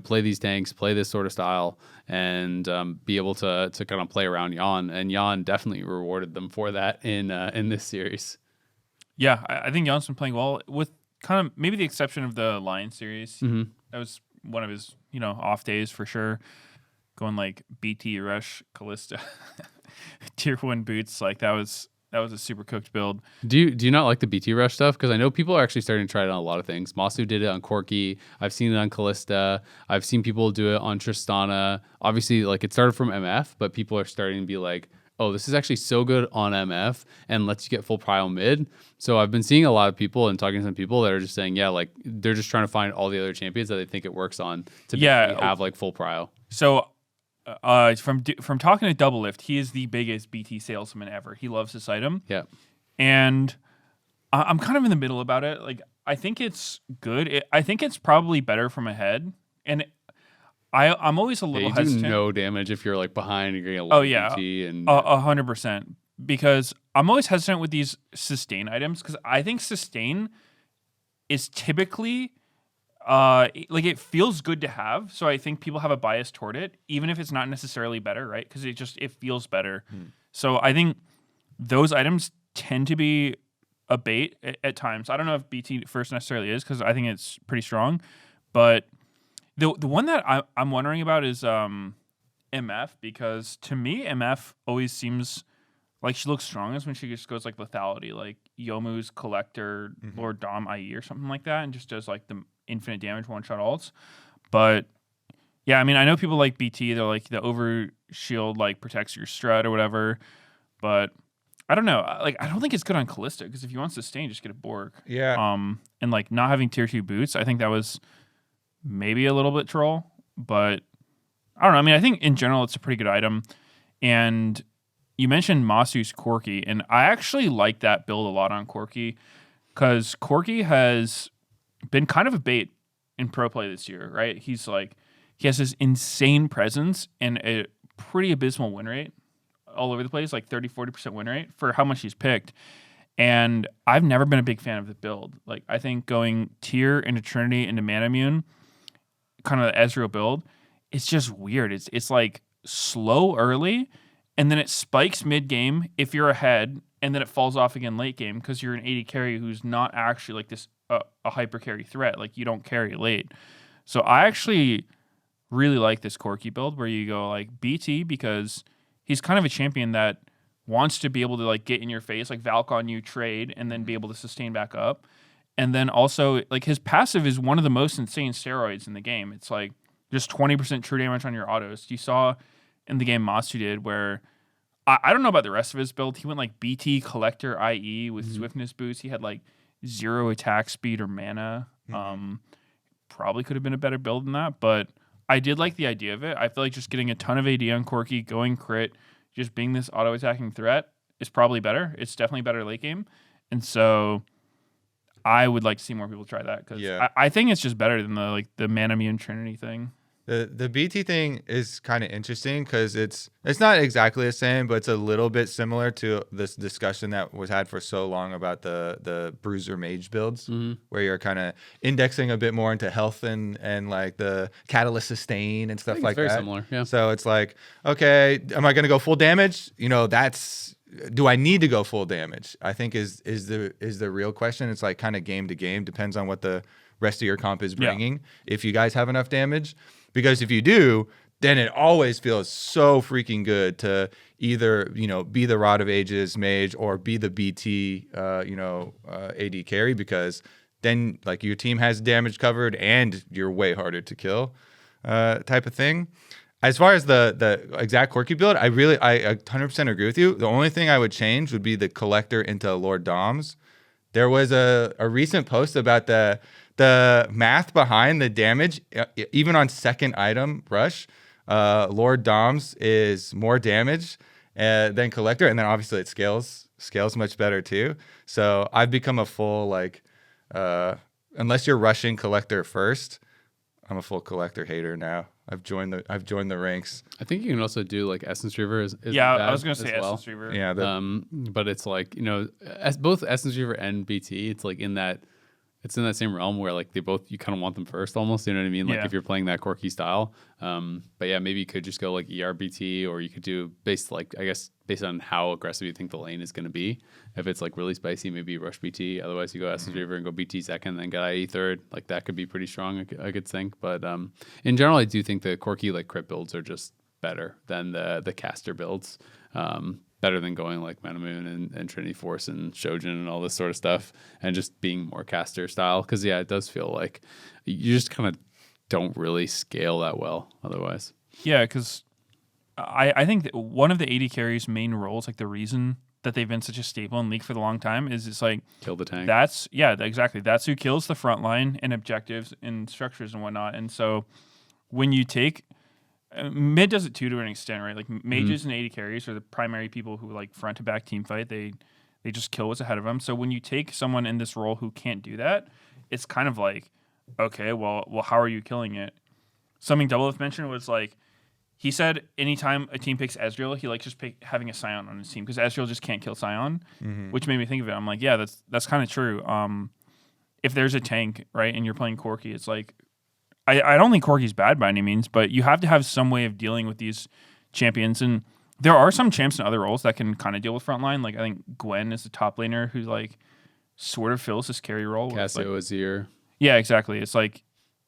play these tanks, play this sort of style, and be able to kind of play around Yon. And Yon definitely rewarded them for that in this series. Yeah, I think Yon's been playing well, with kind of maybe the exception of the Lyon series. Mm-hmm. That was one of his, off days for sure. Going like BT, Rush, Callista, tier 1 boots, like that was a super cooked build. Do you not like the BT Rush stuff? Because I know people are actually starting to try it on a lot of things. Masu did it on Corki. I've seen it on Callista. I've seen people do it on Tristana. Obviously, like it started from MF, but people are starting to be like, oh, this is actually so good on MF and lets you get full prio mid. So I've been seeing a lot of people and talking to some people that are just saying, yeah, like they're just trying to find all the other champions that they think it works on to have like full prio. So from talking to Double Lift, he is the biggest BT salesman ever. He loves this item. Yeah. And I'm kind of in the middle about it. Like, I think it's good. I think it's probably better from ahead. And I'm always a little hesitant. You do no damage if you're like behind and you're getting a BT. And 100%. Because I'm always hesitant with these sustain items, because I think sustain is typically like it feels good to have. So I think people have a bias toward it, even if it's not necessarily better, right? Because it feels better. So I think those items tend to be a bait at times. I don't know if BT first necessarily is, because I think it's pretty strong. But the one that I'm wondering about is MF, because to me, MF always seems like she looks strongest when she just goes like lethality, like Yomu's Collector, Lord Dom IE or something like that, and just does like the infinite damage one-shot ults. But yeah, I mean, I know people like BT, they're like the over shield like protects your strut or whatever, but I don't know. Like, I don't think it's good on Callista, because if you want sustain, just get a Borg. Yeah. And like not having tier 2 boots, I think that was maybe a little bit troll, but I don't know. I mean, I think in general it's a pretty good item. And you mentioned Masu's Corki, and I actually like that build a lot on Corki, because Corki has been kind of a bait in pro play this year, right? He has this insane presence and a pretty abysmal win rate all over the place, like 30-40% win rate for how much he's picked. And I've never been a big fan of the build. Like, I think going tier into Trinity into Manamune, kind of the Ezreal build, it's just weird. It's like slow early, and then it spikes mid game if you're ahead, and then it falls off again late game because you're an 80 carry who's not actually like this a hyper carry threat. Like, you don't carry late. So I actually really like this Corki build where you go like BT, because he's kind of a champion that wants to be able to like get in your face, like Valk on you, trade, and then be able to sustain back up. And then also, like, his passive is one of the most insane steroids in the game. It's like just 20% true damage on your autos. You saw in the game Masu did, where I don't know about the rest of his build. He went like BT Collector IE with swiftness boost. He had like 0 attack speed or mana. Probably could have been a better build than that, but I did like the idea of it. I feel like just getting a ton of AD on Corki, going crit, just being this auto attacking threat is probably better. It's definitely better late game. And so I would like to see more people try that, because I think it's just better than the Manamune Trinity thing. The BT thing is kind of interesting because it's not exactly the same, but it's a little bit similar to this discussion that was had for so long about the Bruiser Mage builds, where you're kind of indexing a bit more into health and like the Catalyst Sustain and stuff like that. Very similar, yeah. So it's like, okay, am I going to go full damage? Do I need to go full damage? I think is the real question. It's like kind of game to game, depends on what the rest of your comp is bringing. If you guys have enough damage. Because if you do, then it always feels so freaking good to either, be the Rod of Ages mage or be the BT, AD carry, because then like your team has damage covered and you're way harder to kill type of thing. As far as the exact Corki build, I 100% agree with you. The only thing I would change would be the Collector into Lord Doms. There was a recent post about the math behind the damage, even on second item rush. Lord Doms is more damage than Collector, and then obviously it scales much better too. So I've become a full unless you're rushing Collector first, I'm a full Collector hater now. I've joined the ranks. I think you can also do like Essence Reaver. Is Yeah, bad I was gonna say as well. Essence Reaver. Yeah, But it's like, as both Essence Reaver and BT, it's like in that same realm where like you kind of want them first almost, you know what I mean? Like Yeah. if you're playing that quirky style. But yeah, maybe you could just go like ERBT, or you could do based on how aggressive you think the lane is going to be. If it's like really spicy, maybe rush BT. Otherwise you go Essence Reaver and go BT second, then get IE third. Like that could be pretty strong, I could think. But in general, I do think the quirky like crit builds are just better than the caster builds. Better than going like Manamoon and Trinity Force and Shojin and all this sort of stuff, and just being more caster style. Because yeah, it does feel like you just kind of don't really scale that well otherwise. Yeah, because I think that one of the AD carries' main roles, like the reason that they've been such a staple in League for the long time, is it's like Kill the tank. Exactly. That's who kills the front line and objectives and structures and whatnot. And so when you take mid does it too to an extent, right? Like mages and AD carries are the primary people who like front to back team fight. They just kill what's ahead of them. So when you take someone in this role who can't do that, it's kind of like, okay, well, how are you killing it? Something Doublelift mentioned was like, he said anytime a team picks Ezreal, he likes just having a Scion on his team because Ezreal just can't kill Scion, which made me think of it. I'm like, yeah, that's kind of true. If there's a tank, right, and you're playing Corki, it's like, I don't think Corki's bad by any means, but you have to have some way of dealing with these champions. And there are some champs in other roles that can kind of deal with frontline. Like I think Gwen is the top laner who like sort of fills this carry role. Cassio Azir. Yeah, exactly. It's like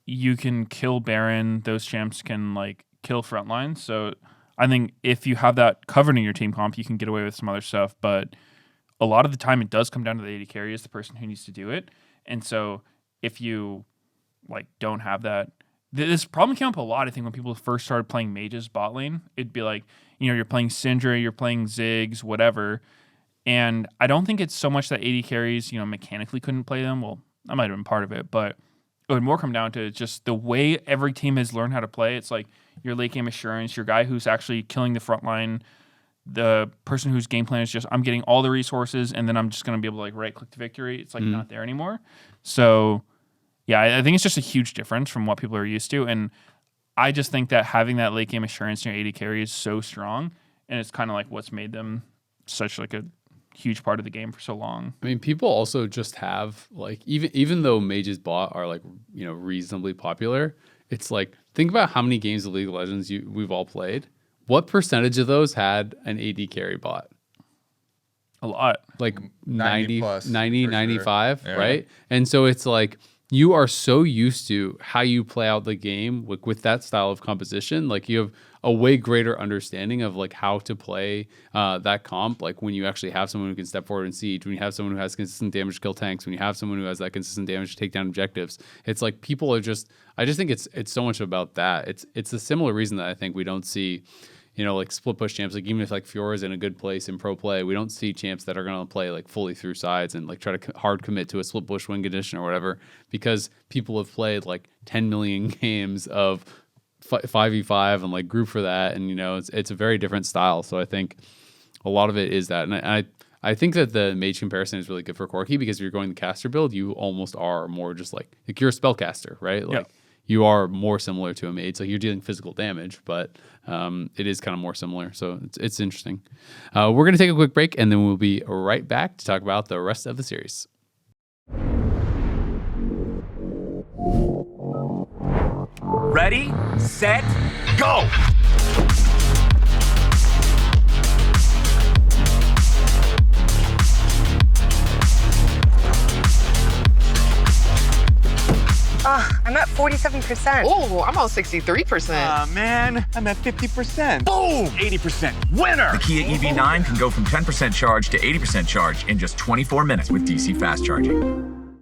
you can kill Baron. Those champs can like kill frontline. So I think if you have that covered in your team comp, you can get away with some other stuff. But a lot of the time it does come down to the AD carry is the person who needs to do it. And so if you like don't have that, this problem came up a lot. I think when people first started playing mages bot lane, it'd be like, you're playing Syndra, you're playing Ziggs, whatever. And I don't think it's so much that AD carries, mechanically couldn't play them. Well, that might have been part of it, but it would more come down to just the way every team has learned how to play. It's like your late game assurance, your guy who's actually killing the front line, the person whose game plan is just, I'm getting all the resources and then I'm just going to be able to like right click to victory. It's like not there anymore. So yeah, I think it's just a huge difference from what people are used to. And I just think that having that late game assurance in your AD carry is so strong. And it's kind of like what's made them such like a huge part of the game for so long. I mean, people also just have like, even though mages bot are like, reasonably popular, it's like, think about how many games of League of Legends we've all played. What percentage of those had an AD carry bot? A lot. Like 90 plus, 90, for 95, sure. Yeah. right? And so it's like, you are so used to how you play out the game with that style of composition. Like you have a way greater understanding of like how to play that comp. Like when you actually have someone who can step forward and siege, when you have someone who has consistent damage to kill tanks, when you have someone who has that consistent damage to take down objectives, it's like people are just, I just think it's so much about that. It's a similar reason that I think we don't see, like split push champs, like even if like Fiora's in a good place in pro play, we don't see champs that are going to play like fully through sides and like try to hard commit to a split push win condition or whatever, because people have played like 10 million games of 5v5 and like group for that. And, it's a very different style. So I think a lot of it is that. And I think that the mage comparison is really good for Corki because if you're going the caster build, you almost are more just like you're a spellcaster, right? Like, you are more similar to a mage. Like you're dealing physical damage, but it is kind of more similar. So it's interesting. We're going to take a quick break, and then we'll be right back to talk about the rest of the series. Ready, set, go! I'm at 47%. Oh, I'm on 63%. Man, I'm at 50%. Boom! 80%. Winner! The Kia EV9 can go from 10% charge to 80% charge in just 24 minutes with DC fast charging.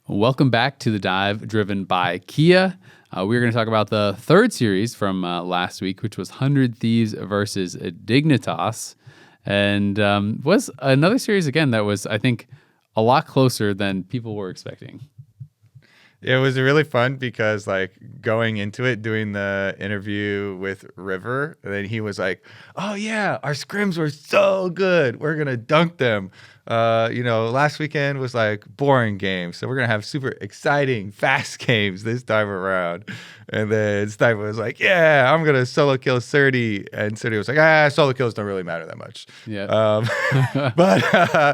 Welcome back to The Dive, driven by Kia. We're going to talk about the third series from last week, which was 100 Thieves versus Dignitas. And was another series, again, that was, I think, a lot closer than people were expecting. It was really fun because like going into it, doing the interview with River, and then he was like, "Oh yeah, our scrims were so good. We're gonna dunk them. Last weekend was like boring games, so we're gonna have super exciting, fast games this time around." And then Sniper was like, "Yeah, I'm gonna solo kill Surdy," and Surdy was like, solo kills don't really matter that much." Yeah. But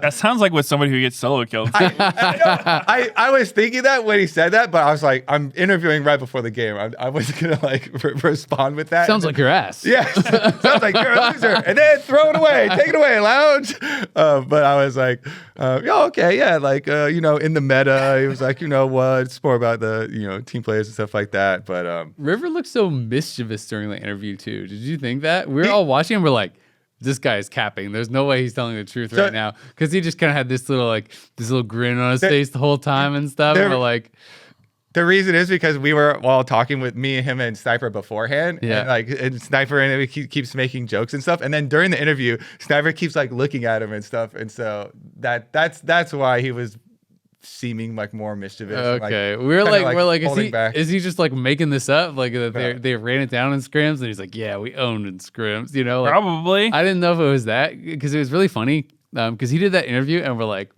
That sounds like what somebody who gets solo killed. I was thinking that when he said that, but I was like, I'm interviewing right before the game. I wasn't gonna like respond with that. Sounds like your ass. Yeah, sounds like you're a loser, and then throw it away, take it away, lounge. But I was like, okay, yeah, like in the meta, he was like, you know what, it's more about the team players and stuff like that. But River looked so mischievous during the interview too. Did you think that? We were all watching and we're like, this guy is capping. There's no way he's telling the truth right now, because he just kind of had this little grin on his face the whole time and stuff. And we're like, the reason is because we were all talking with me, him, and Sniper beforehand. Yeah. And Sniper and he keeps making jokes and stuff. And then during the interview, Sniper keeps like looking at him and stuff. And so that's why he was seeming like more mischievous. okay, and, we're like, back. is he just like making this up? Like they ran it down in scrims, and he's like, yeah, we owned in scrims. Like, Probably. I didn't know if it was that, because it was really funny. Because he did that interview, and we're like,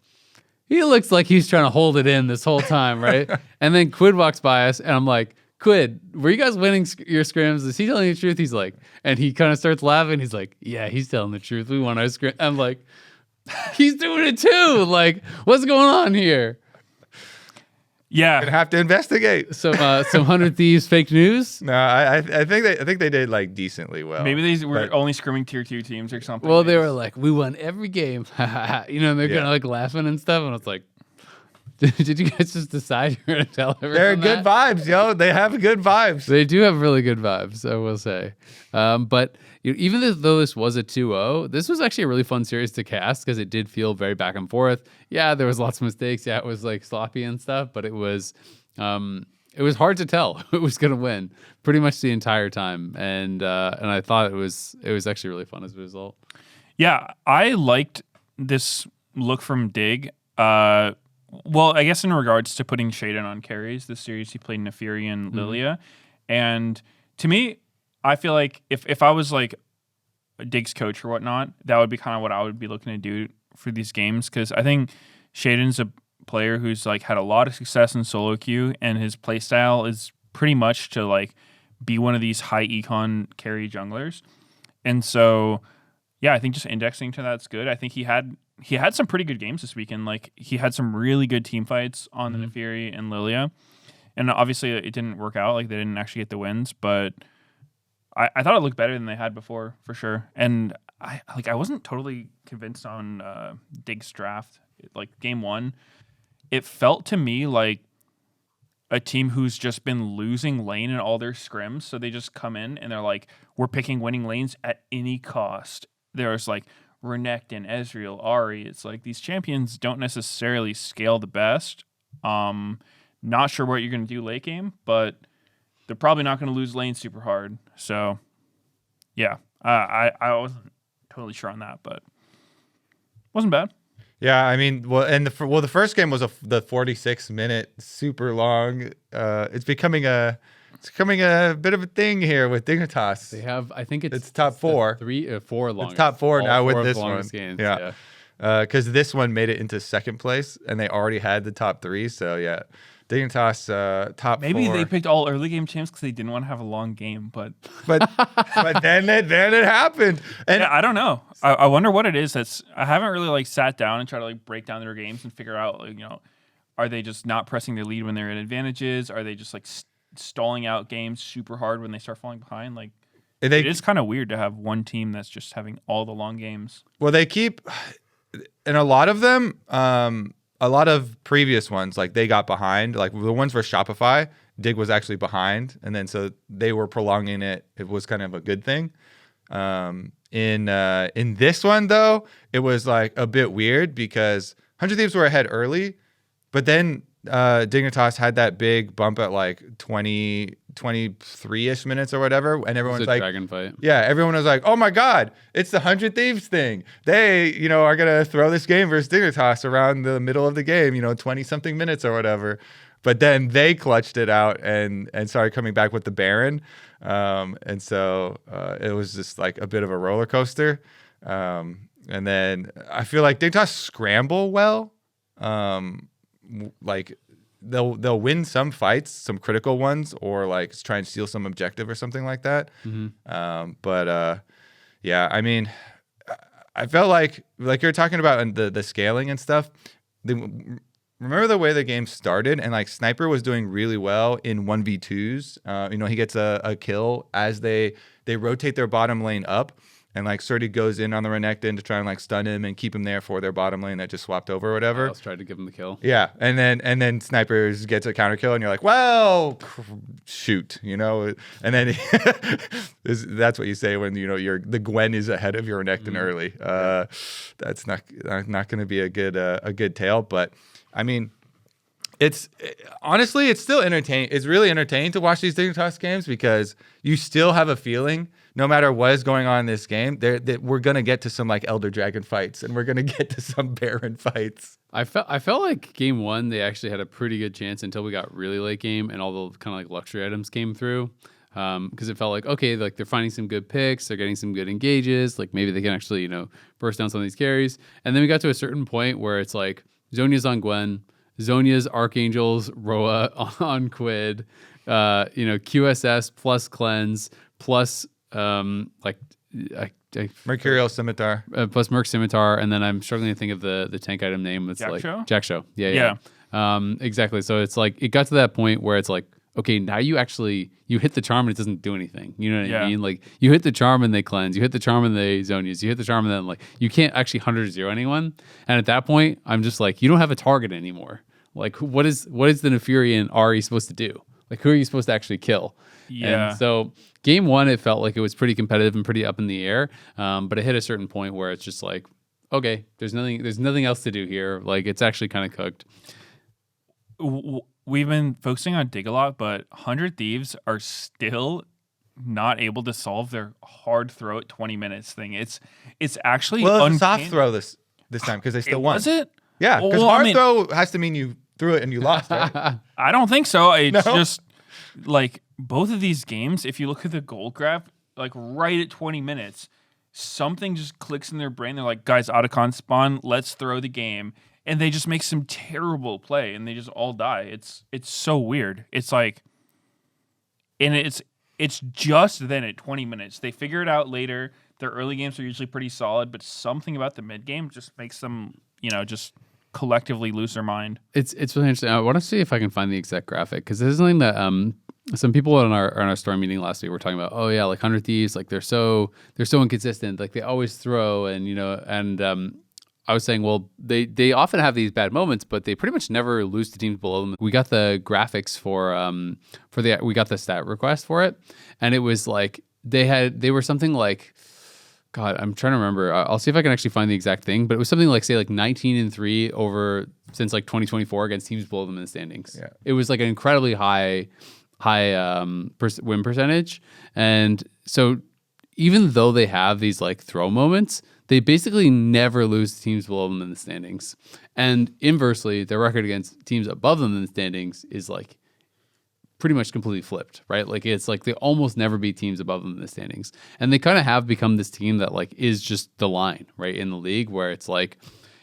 he looks like he's trying to hold it in this whole time, right? And then Quid walks by us, and I'm like, Quid, were you guys winning your scrims? Is he telling the truth? He's like, and he kind of starts laughing. He's like, yeah, he's telling the truth. We won our scrim. I'm like, he's doing it too. Like, what's going on here? Yeah. Gonna have to investigate. Some 100 Thieves fake news. No, I think they did like decently well. Maybe they were only scrimming tier 2 teams or something. Well, they were like, we won every game. And they're kind of like laughing and stuff. And I was like, did you guys just decide you're going to tell everyone They're good vibes, yo. They have good vibes. They do have really good vibes, I will say. But even though this was a 2-0, this was actually a really fun series to cast, because it did feel very back and forth. Yeah, there was lots of mistakes. Yeah, it was like sloppy and stuff, but it was hard to tell who was going to win pretty much the entire time. And I thought it was actually really fun as a result. Yeah, I liked this look from Dig. Well, I guess in regards to putting Shaden on carries, this series he played Neferi and Lilia. And to me, I feel like if I was like a Dig's coach or whatnot, that would be kind of what I would be looking to do for these games, because I think Shaden's a player who's like had a lot of success in solo queue, and his play style is pretty much to like be one of these high econ carry junglers. And so, yeah, I think just indexing to that's good. I think he had some pretty good games this weekend. Like, he had some really good team fights on the Neferi and Lilia. And obviously it didn't work out. Like, they didn't actually get the wins, but I thought it looked better than they had before, for sure. And I wasn't totally convinced on Dig's draft. Like, game 1, it felt to me like a team who's just been losing lane in all their scrims. So they just come in and they're like, we're picking winning lanes at any cost. There's like Renekton, Ezreal, Ahri. It's like these champions don't necessarily scale the best. Not sure what you're going to do late game, but they're probably not going to lose lane super hard. So, yeah, I wasn't totally sure on that, but wasn't bad. Yeah, I mean, the first game was the 46-minute super long. It's becoming a bit of a thing here with Dignitas. They have, I think it's top 4. 3 or 4 longest. It's top 4 now with this one. Games, yeah. Because this one made it into second place, and they already had the top 3. So yeah, Dignitas top 4. Maybe they picked all early game champs because they didn't want to have a long game, but then it happened. And yeah, I don't know. I wonder what it is. I haven't really like sat down and tried to like break down their games and figure out, like, are they just not pressing their lead when they're in advantages? Are they just like stalling out games super hard when they start falling behind? Like, it is kind of weird to have one team that's just having all the long games. Well, they keep, and a lot of them, a lot of previous ones, like they got behind, like the ones for Shopify, Dig was actually behind, and then so they were prolonging it. It was kind of a good thing. In this one though, it was like a bit weird because 100 Thieves were ahead early, but then Dignitas had that big bump at like 23-ish minutes or whatever, and everyone's like, dragon fight. Yeah, everyone was like, oh my God, it's the 100 Thieves thing. They, are going to throw this game versus Dignitas around the middle of the game, 20-something minutes or whatever. but then they clutched it out and started coming back with the Baron. And so it was just like a bit of a roller coaster. And then I feel like Dignitas scramble well. Like they'll win some fights, some critical ones, or like try and steal some objective or something like that. But yeah, I mean, I felt like you're talking about the scaling and stuff. Remember the way the game started, and like Sniper was doing really well in 1v2s. He gets a kill as they rotate their bottom lane up, and like Surdy goes in on the Renekton to try and like stun him and keep him there for their bottom lane that just swapped over or whatever. Else tried to give him the kill. Yeah, and then Snipers gets a counter kill, and you're like, well, shoot, and then that's what you say when the Gwen is ahead of your Renekton early. That's not going to be a good tale, but I mean, honestly, it's still entertaining. It's really entertaining to watch these Dignitas games because you still have a feeling, no matter what is going on in this game, that we're gonna get to some like Elder Dragon fights and we're gonna get to some Baron fights. I felt like game one they actually had a pretty good chance until we got really late game and all the kind of like luxury items came through. Because it felt like, okay, like they're finding some good picks, they're getting some good engages, like maybe they can actually burst down some of these carries. And then we got to a certain point where it's like Zhonya's on Gwen, Zhonya's Archangels, Roa on Quid, QSS plus Cleanse plus Mercurial Scimitar. Plus Merc Scimitar, and then I'm struggling to think of the tank item name. It's Jack Show. Yeah. Exactly. So it's like it got to that point where it's like, okay, now you hit the charm and it doesn't do anything. You know what I mean? Like you hit the charm and they cleanse. You hit the charm and they Zonias. You hit the charm and then like you can't actually 100-0 anyone. And at that point, I'm just like, you don't have a target anymore. Like what is the Nefurian Ari supposed to do? Like who are you supposed to actually kill? Yeah. And so game one, it felt like it was pretty competitive and pretty up in the air. But it hit a certain point where it's just like, okay, there's nothing else to do here. Like it's actually kind of cooked. We've been focusing on Dig a lot, but 100 Thieves are still not able to solve their hard throw at 20 minutes thing. It's actually it's a soft throw this time because they still won. Was it? Yeah, because hard throw has to mean you threw it and you lost, right? I don't think so. It's just like both of these games, if you look at the gold graph, like right at 20 minutes, something just clicks in their brain. They're like, guys, Otacon spawn, let's throw the game. And they just make some terrible play and they just all die. It's so weird. It's like, and it's just then at 20 minutes. They figure it out later. Their early games are usually pretty solid, but something about the mid game just makes them, just collectively lose their mind. It's really interesting. I want to see if I can find the exact graphic because this is something that some people in our store meeting last week were talking about. Oh yeah, like 100 Thieves, like they're so inconsistent. Like they always throw and I was saying, well, they often have these bad moments, but they pretty much never lose to teams below them. We got the graphics we got the stat request for it, and it was like they were something like, God, I'm trying to remember. I'll see if I can actually find the exact thing, but it was something like 19-3 over since like 2024 against teams below them in the standings. Yeah. It was like an incredibly high win percentage, and so even though they have these like throw moments, they basically never lose to teams below them in the standings. And inversely, their record against teams above them in the standings is like pretty much completely flipped, right? Like it's like they almost never beat teams above them in the standings. And they kind of have become this team that like is just the line, right, in the league where it's like,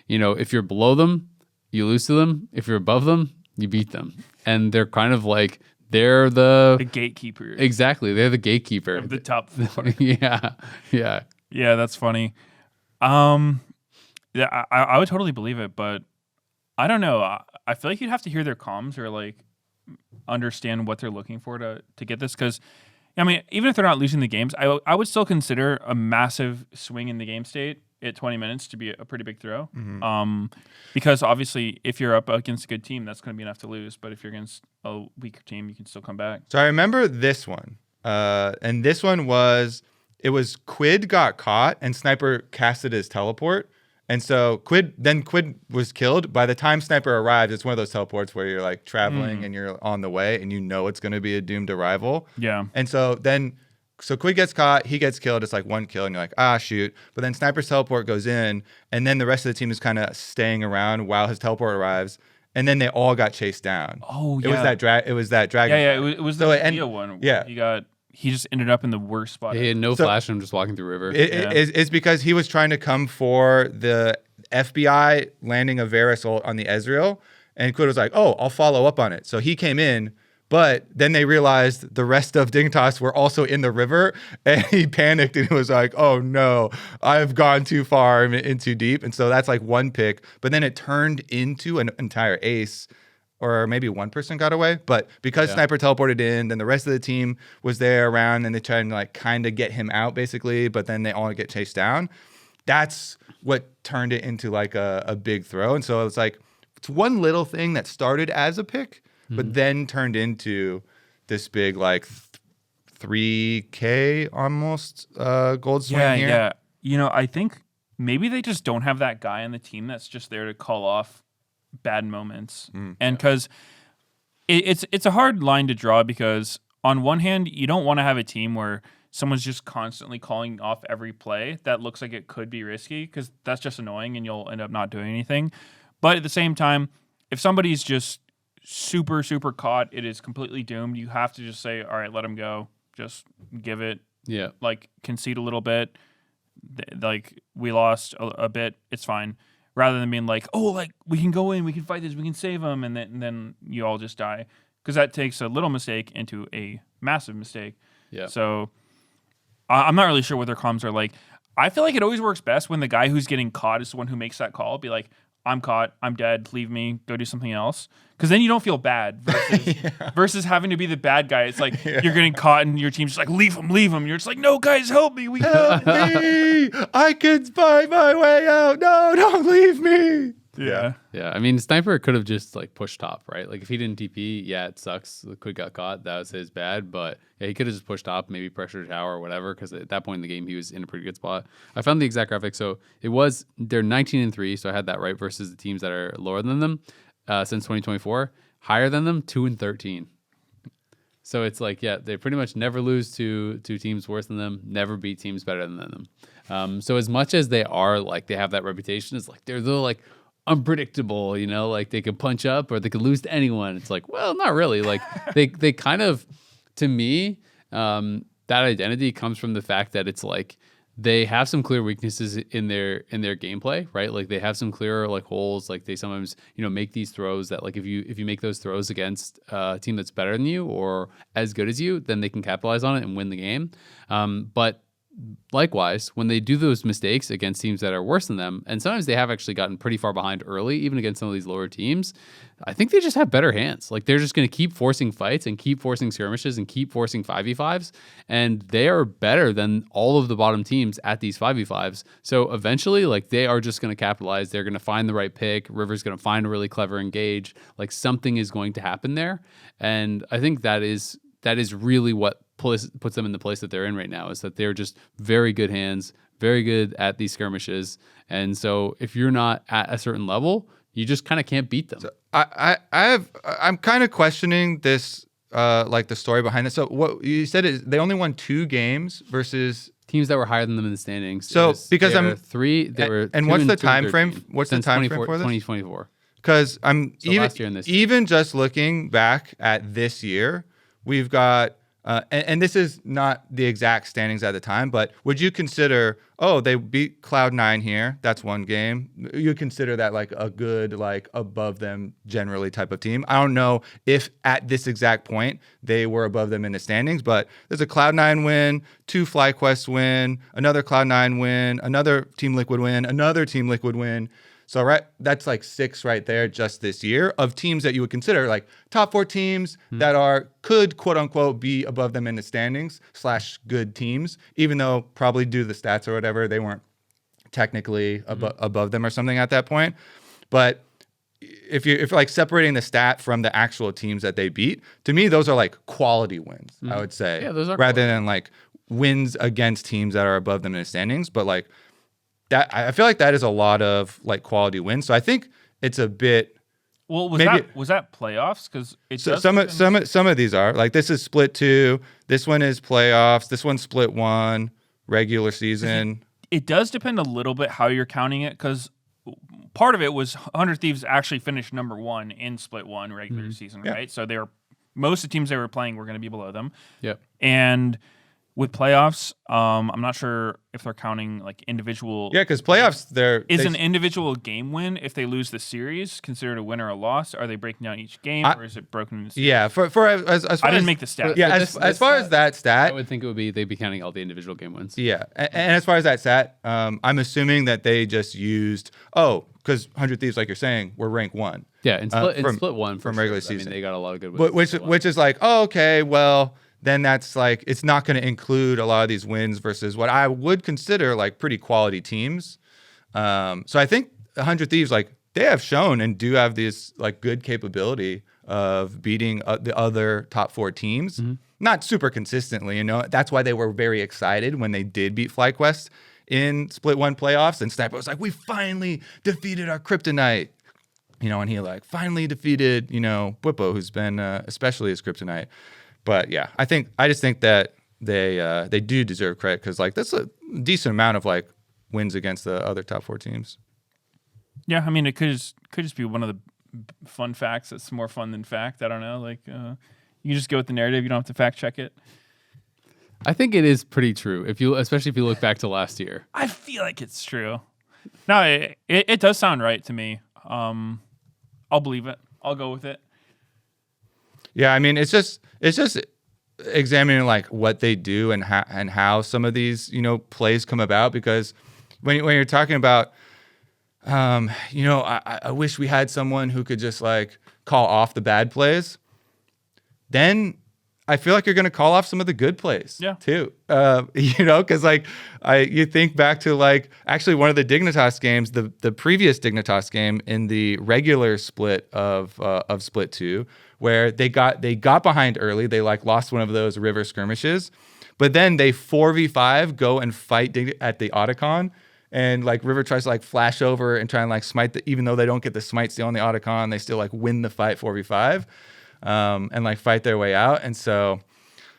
if you're below them, you lose to them. If you're above them, you beat them. And they're kind of like, they're the gatekeeper. Exactly. They're the gatekeeper. Of the top four. Yeah. Yeah, that's funny. Yeah, I would totally believe it, but I don't know. I feel like you'd have to hear their comms or like understand what they're looking for to get this. Because, I mean, even if they're not losing the games, I would still consider a massive swing in the game state at 20 minutes to be a pretty big throw. Mm-hmm. Because obviously, if you're up against a good team, that's going to be enough to lose. But if you're against a weaker team, you can still come back. So I remember this one, and this one was. It was Quid got caught and Sniper casted his teleport. And so Quid was killed. By the time Sniper arrived, it's one of those teleports where you're like traveling and you're on the way and it's going to be a doomed arrival. Yeah. And so Quid gets caught, he gets killed. It's like one kill and you're like, shoot. But then Sniper's teleport goes in and then the rest of the team is kind of staying around while his teleport arrives. and then they all got chased down. Oh, It was yeah. that drag. It was that dragon. Yeah, yeah. It was So the it end- Leo one. yeah. He just ended up in the worst spot. He had no So- flash. I'm just walking through river. It's because he was trying to come for the FBI landing a Varus ult on the Ezreal, and Kudo was like, "Oh, I'll follow up on it." So he came in, but then they realized the rest of Dignitas were also in the river, and he panicked and was like, "Oh no, I've gone too far and in too deep." And so that's like one pick, but then it turned into an entire ace. Or maybe one person got away, but because Sniper teleported in, then the rest of the team was there around, and they tried to like kind of get him out basically, but then they all get chased down. That's what turned it into like a big throw. And so it's like it's one little thing that started as a pick, but then turned into this big like 3K almost gold swing Yeah, here. yeah. You know, I think maybe they just don't have that guy on the team that's just there to call off bad moments. And because it's a hard line to draw, because on one hand, you don't want to have a team where someone's just constantly calling off every play that looks like it could be risky, because that's just annoying and you'll end up not doing anything. But at the same time, if somebody's just super, super caught, it is completely doomed. You have to just say, all right, let him go. Just give it, Yeah. like concede a little bit. Like we lost a bit, it's fine. Rather than being like, oh, like we can go in, we can fight this, we can save them, and then you all just die, because that takes a little mistake into a massive mistake. Yeah. So I'm not really sure what their comms are like. I feel like it always works best when the guy who's getting caught is the one who makes that call. Be like, I'm caught, I'm dead, leave me, go do something else. Because then you don't feel bad versus having to be the bad guy. It's like you're getting caught and your team's just like, leave him. You're just like, no, guys, help me. Help me! I can find my way out. No, don't leave me. Yeah. Yeah, I mean, Sniper could have just like pushed top, right? Like if he didn't TP, yeah, it sucks. The Quick got caught. That was his bad. But yeah, he could have just pushed top, maybe pressured tower or whatever, because at that point in the game, he was in a pretty good spot. I found the exact graphic. So they're 19-3. So I had that right versus the teams that are lower than them since 2024. Higher than them, 2-13. So it's like, yeah, they pretty much never lose to teams worse than them, never beat teams better than them. So as much as they are like, they have that reputation, it's like they're like unpredictable, you know, like they could punch up or they could lose to anyone. It's like, well, not really. Like they kind of, to me, that identity comes from the fact that it's like they have some clear weaknesses in their gameplay, right? Like they have some clear like holes. Like they sometimes, you know, make these throws that like if you make those throws against a team that's better than you or as good as you, then they can capitalize on it and win the game. But likewise, when they do those mistakes against teams that are worse than them, and sometimes they have actually gotten pretty far behind early, even against some of these lower teams, I think they just have better hands. Like they're just going to keep forcing fights and keep forcing skirmishes and keep forcing 5v5s, and they are better than all of the bottom teams at these 5v5s. So eventually, like they are just going to capitalize. They're going to find the right pick. River's going to find a really clever engage. Like something is going to happen there, and I think that is really what puts them in the place that they're in right now, is that they're just very good hands, very good at these skirmishes. And so if you're not at a certain level, you just kind of can't beat them. So I'm kind of questioning this, like the story behind it. So what you said is they only won 2 games versus Teams that were higher than them in the standings. So, because they I'm- were three, they were and 2 what's the 2 time frame? 13 What's the since time frame for this? 2024. because I'm So last year and this year. even just looking back at this year, we've got and this is not the exact standings at the time, but would you consider, oh, they beat Cloud9 here, that's one game, you consider that like a good, like above them generally type of team? I don't know if at this exact point they were above them in the standings, but there's a Cloud9 win, 2 FlyQuest win, another Cloud9 win, another Team Liquid win, another Team Liquid win. So that's like 6 right there just this year of teams that you would consider like top 4 teams that could quote unquote be above them in the standings / good teams, even though probably due to the stats or whatever, they weren't technically above them or something at that point. But if you're like separating the stat from the actual teams that they beat, to me, those are like quality wins, I would say. Yeah, those are rather than like wins against teams that are above them in the standings. But like, that I feel like that is a lot of like quality wins. So I think it's a bit. Well, Maybe- was that playoffs? Because So some of these are like, this is split 2. This one is playoffs. This one's split 1, regular season. it does depend a little bit how you're counting it, because part of it was 100 Thieves actually finished number 1 in Split 1 regular season, right? So most of the teams they were playing were going to be below them. Yep. And with playoffs, I'm not sure if they're counting like individual. Yeah, because playoffs, Is an individual game win if they lose the series considered a win or a loss? Are they breaking down each game, or is it broken into series? Yeah, for as far I didn't as, make the stat. Yeah, But as far as that I stat, would think it would be they'd be counting all the individual game wins. yeah, and as far as that stat, I'm assuming that they just used because 100 Thieves, like you're saying, were rank 1. Yeah, in split one from for regular sure. I season. mean, they got a lot of good wins. Which is like, okay, well, then that's like it's not going to include a lot of these wins versus what I would consider like pretty quality teams. So I think 100 Thieves, like they have shown and do have this like good capability of beating the other top 4 teams. Not super consistently, you know. That's why they were very excited when they did beat FlyQuest in Split 1 playoffs. And Sniper was like, we finally defeated our Kryptonite. You know, and he like finally defeated, you know, Bwipo, who's been especially his Kryptonite. But yeah, I just think that they do deserve credit because like that's a decent amount of like wins against the other top 4 teams. Yeah, I mean, it could just be one of the fun facts that's more fun than fact. I don't know. Like, you just go with the narrative. You don't have to fact check it. I think it is pretty true especially if you look back to last year. I feel like it's true. No, it does sound right to me. I'll believe it. I'll go with it. Yeah, I mean, it's just examining like what they do and how some of these, you know, plays come about. Because when you're talking about, you know, I wish we had someone who could just like call off the bad plays. Then I feel like you're going to call off some of the good plays, too. You know, because like you think back to like actually one of the Dignitas games, the previous Dignitas game in the regular split of Split 2, where they got behind early. They like lost one of those river skirmishes, but then they 4v5 go and fight at the Otacon. And like River tries to like flash over and try and like smite even though they don't get the smite steal on the Otacon, they still like win the fight 4v5. And like fight their way out. And so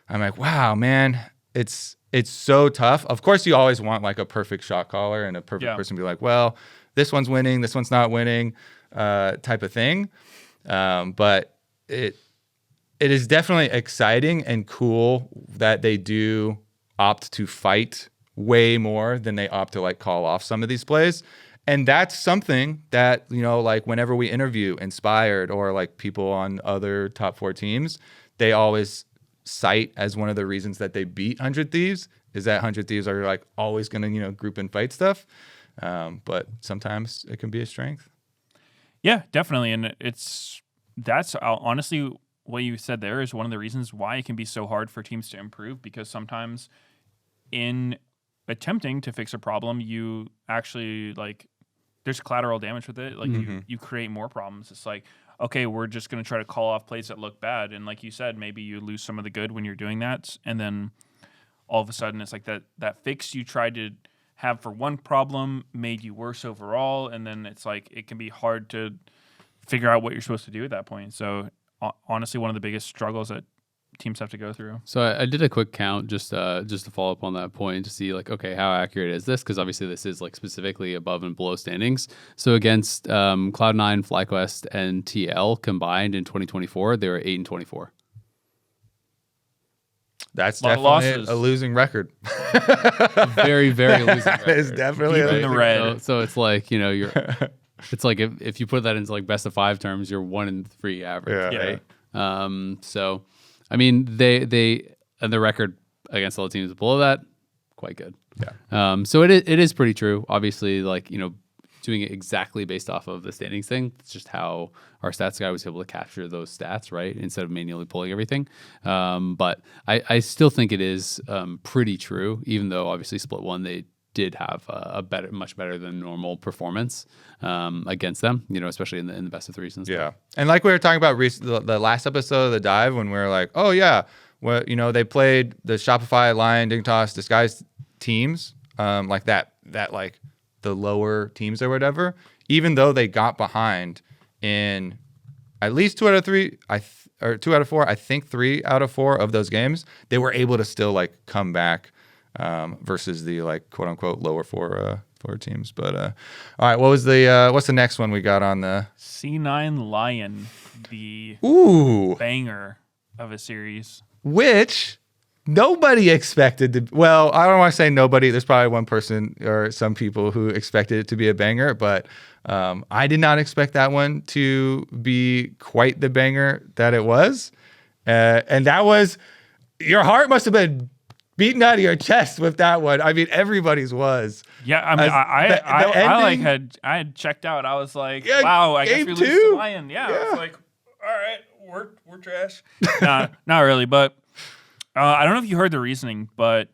I'm like, wow, man, it's so tough. Of course, you always want like a perfect shot caller and a perfect person to be like, well, this one's winning, this one's not winning, type of thing. But it is definitely exciting and cool that they do opt to fight way more than they opt to like call off some of these plays. And that's something that, you know, like whenever we interview Inspired or like people on other top 4 teams, they always cite as one of the reasons that they beat 100 Thieves is that 100 Thieves are like always going to, you know, group and fight stuff. But sometimes it can be a strength. Yeah, definitely. And that's honestly what you said there is one of the reasons why it can be so hard for teams to improve, because sometimes in attempting to fix a problem, you actually like there's collateral damage with it. Like you create more problems. It's like, okay, we're just going to try to call off plays that look bad. And like you said, maybe you lose some of the good when you're doing that. And then all of a sudden it's like that fix you tried to have for one problem made you worse overall. And then it's like, it can be hard to figure out what you're supposed to do at that point. So honestly, one of the biggest struggles that teams have to go through. So I did a quick count just to follow up on that point to see like, okay, how accurate is this? Because obviously this is like specifically above and below standings. So against Cloud9, FlyQuest, and TL combined in 2024, they were 8-24. That's A lot of definitely losses. a losing record. Very, very losing record. It's definitely Deep a in the losing red. So it's like, you know, it's like if you put that into like best of 5 terms, you're 1-3 average, Yeah. right? So I mean, they and the record against all the teams below that, quite good. Yeah. So it is pretty true. Obviously, like, you know, doing it exactly based off of the standings thing. It's just how our stats guy was able to capture those stats, right? Instead of manually pulling everything. But I still think it is pretty true, even though obviously Split 1, they did have a much better than normal performance against them, you know, especially in the best of 3s and stuff. Yeah. And like we were talking about the last episode of the dive when we were like, oh yeah, well, you know, they played the Shopify, Lyon, Dignitas, Disguise teams, like that like the lower teams or whatever, even though they got behind in at least 2 out of 3, or 2 out of 4, I think 3 out of 4 of those games, they were able to still like come back versus the like quote unquote lower four 4 teams. But all right, what's the next one we got on the C9 Lyon, the banger of a series, which nobody expected to. Well, I don't want to say nobody. There's probably one person or some people who expected it to be a banger, but I did not expect that one to be quite the banger that it was. And that was, your heart must have been beaten out of your chest with that one. I mean, everybody's was. Yeah, I mean, I had checked out. I was like, wow, I guess we lose to Lyon. Yeah, I was like, all right, we're trash. Nah, not really, but I don't know if you heard the reasoning, but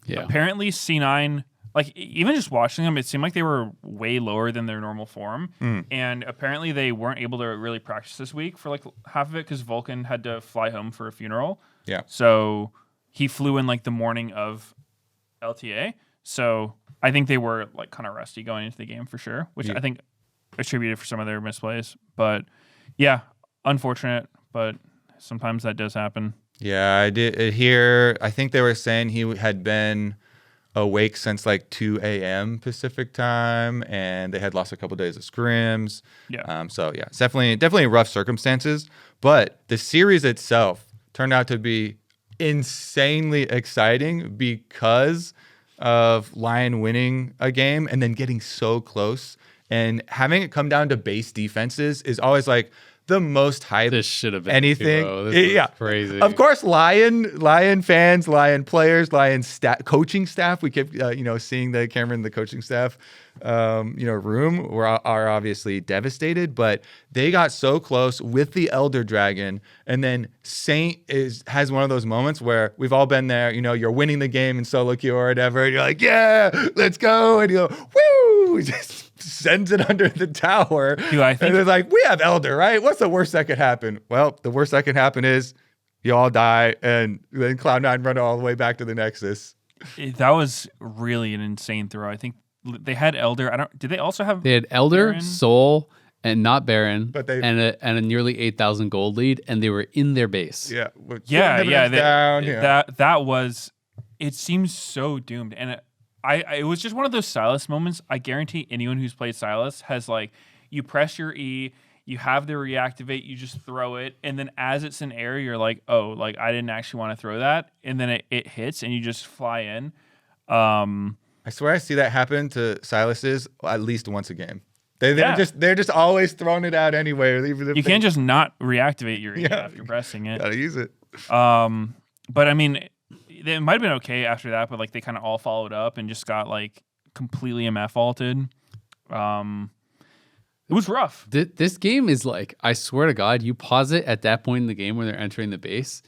apparently C9, like even just watching them, it seemed like they were way lower than their normal form. And apparently they weren't able to really practice this week for like half of it because Vulcan had to fly home for a funeral. Yeah. So he flew in like the morning of LTA. So I think they were like kind of rusty going into the game for sure, which I think attributed for some of their misplays. But yeah, unfortunate, but sometimes that does happen. Yeah, I did hear. I think they were saying he had been awake since like 2 a.m. Pacific time, and they had lost a couple days of scrims. Yeah. So yeah, it's definitely rough circumstances. But the series itself turned out to be insanely exciting because of Lyon winning a game and then getting so close, and having it come down to base defenses is always like the most hype. This should have been anything. This crazy. Of course, Lyon fans, Lyon players, Lyon coaching staff. We kept seeing the camera in the coaching staff room are obviously devastated, but they got so close with the Elder Dragon, and then Saint has one of those moments where we've all been there. You're winning the game in solo queue or whatever, and you're like, yeah, let's go, and you go, woo, just sends it under the tower. And they're like, we have Elder, right? What's the worst that could happen? Well, the worst that can happen is you all die, and then Cloud9 run all the way back to the Nexus. That was really an insane throw. I think they had Elder. Did they also have? They had Elder, Baron? Soul, and not Baron, but they and a nearly 8,000 gold lead, and they were in their base. Yeah, that was. It seems so doomed, and it was just one of those Sylas moments. I guarantee anyone who's played Sylas has like, you press your E, you have the reactivate, you just throw it, and then as it's in air, you're like, oh, like I didn't actually want to throw that, and then it hits, and you just fly in. I swear I see that happen to Sylas's at least once a game. They're just always throwing it out anyway. Even if you can't just not reactivate your E after pressing it. Gotta use it. But I mean, it might have been okay after that, but like they kind of all followed up and just got like completely MF faulted. It was rough. This game is like, I swear to God, you pause it at that point in the game when they're entering the base.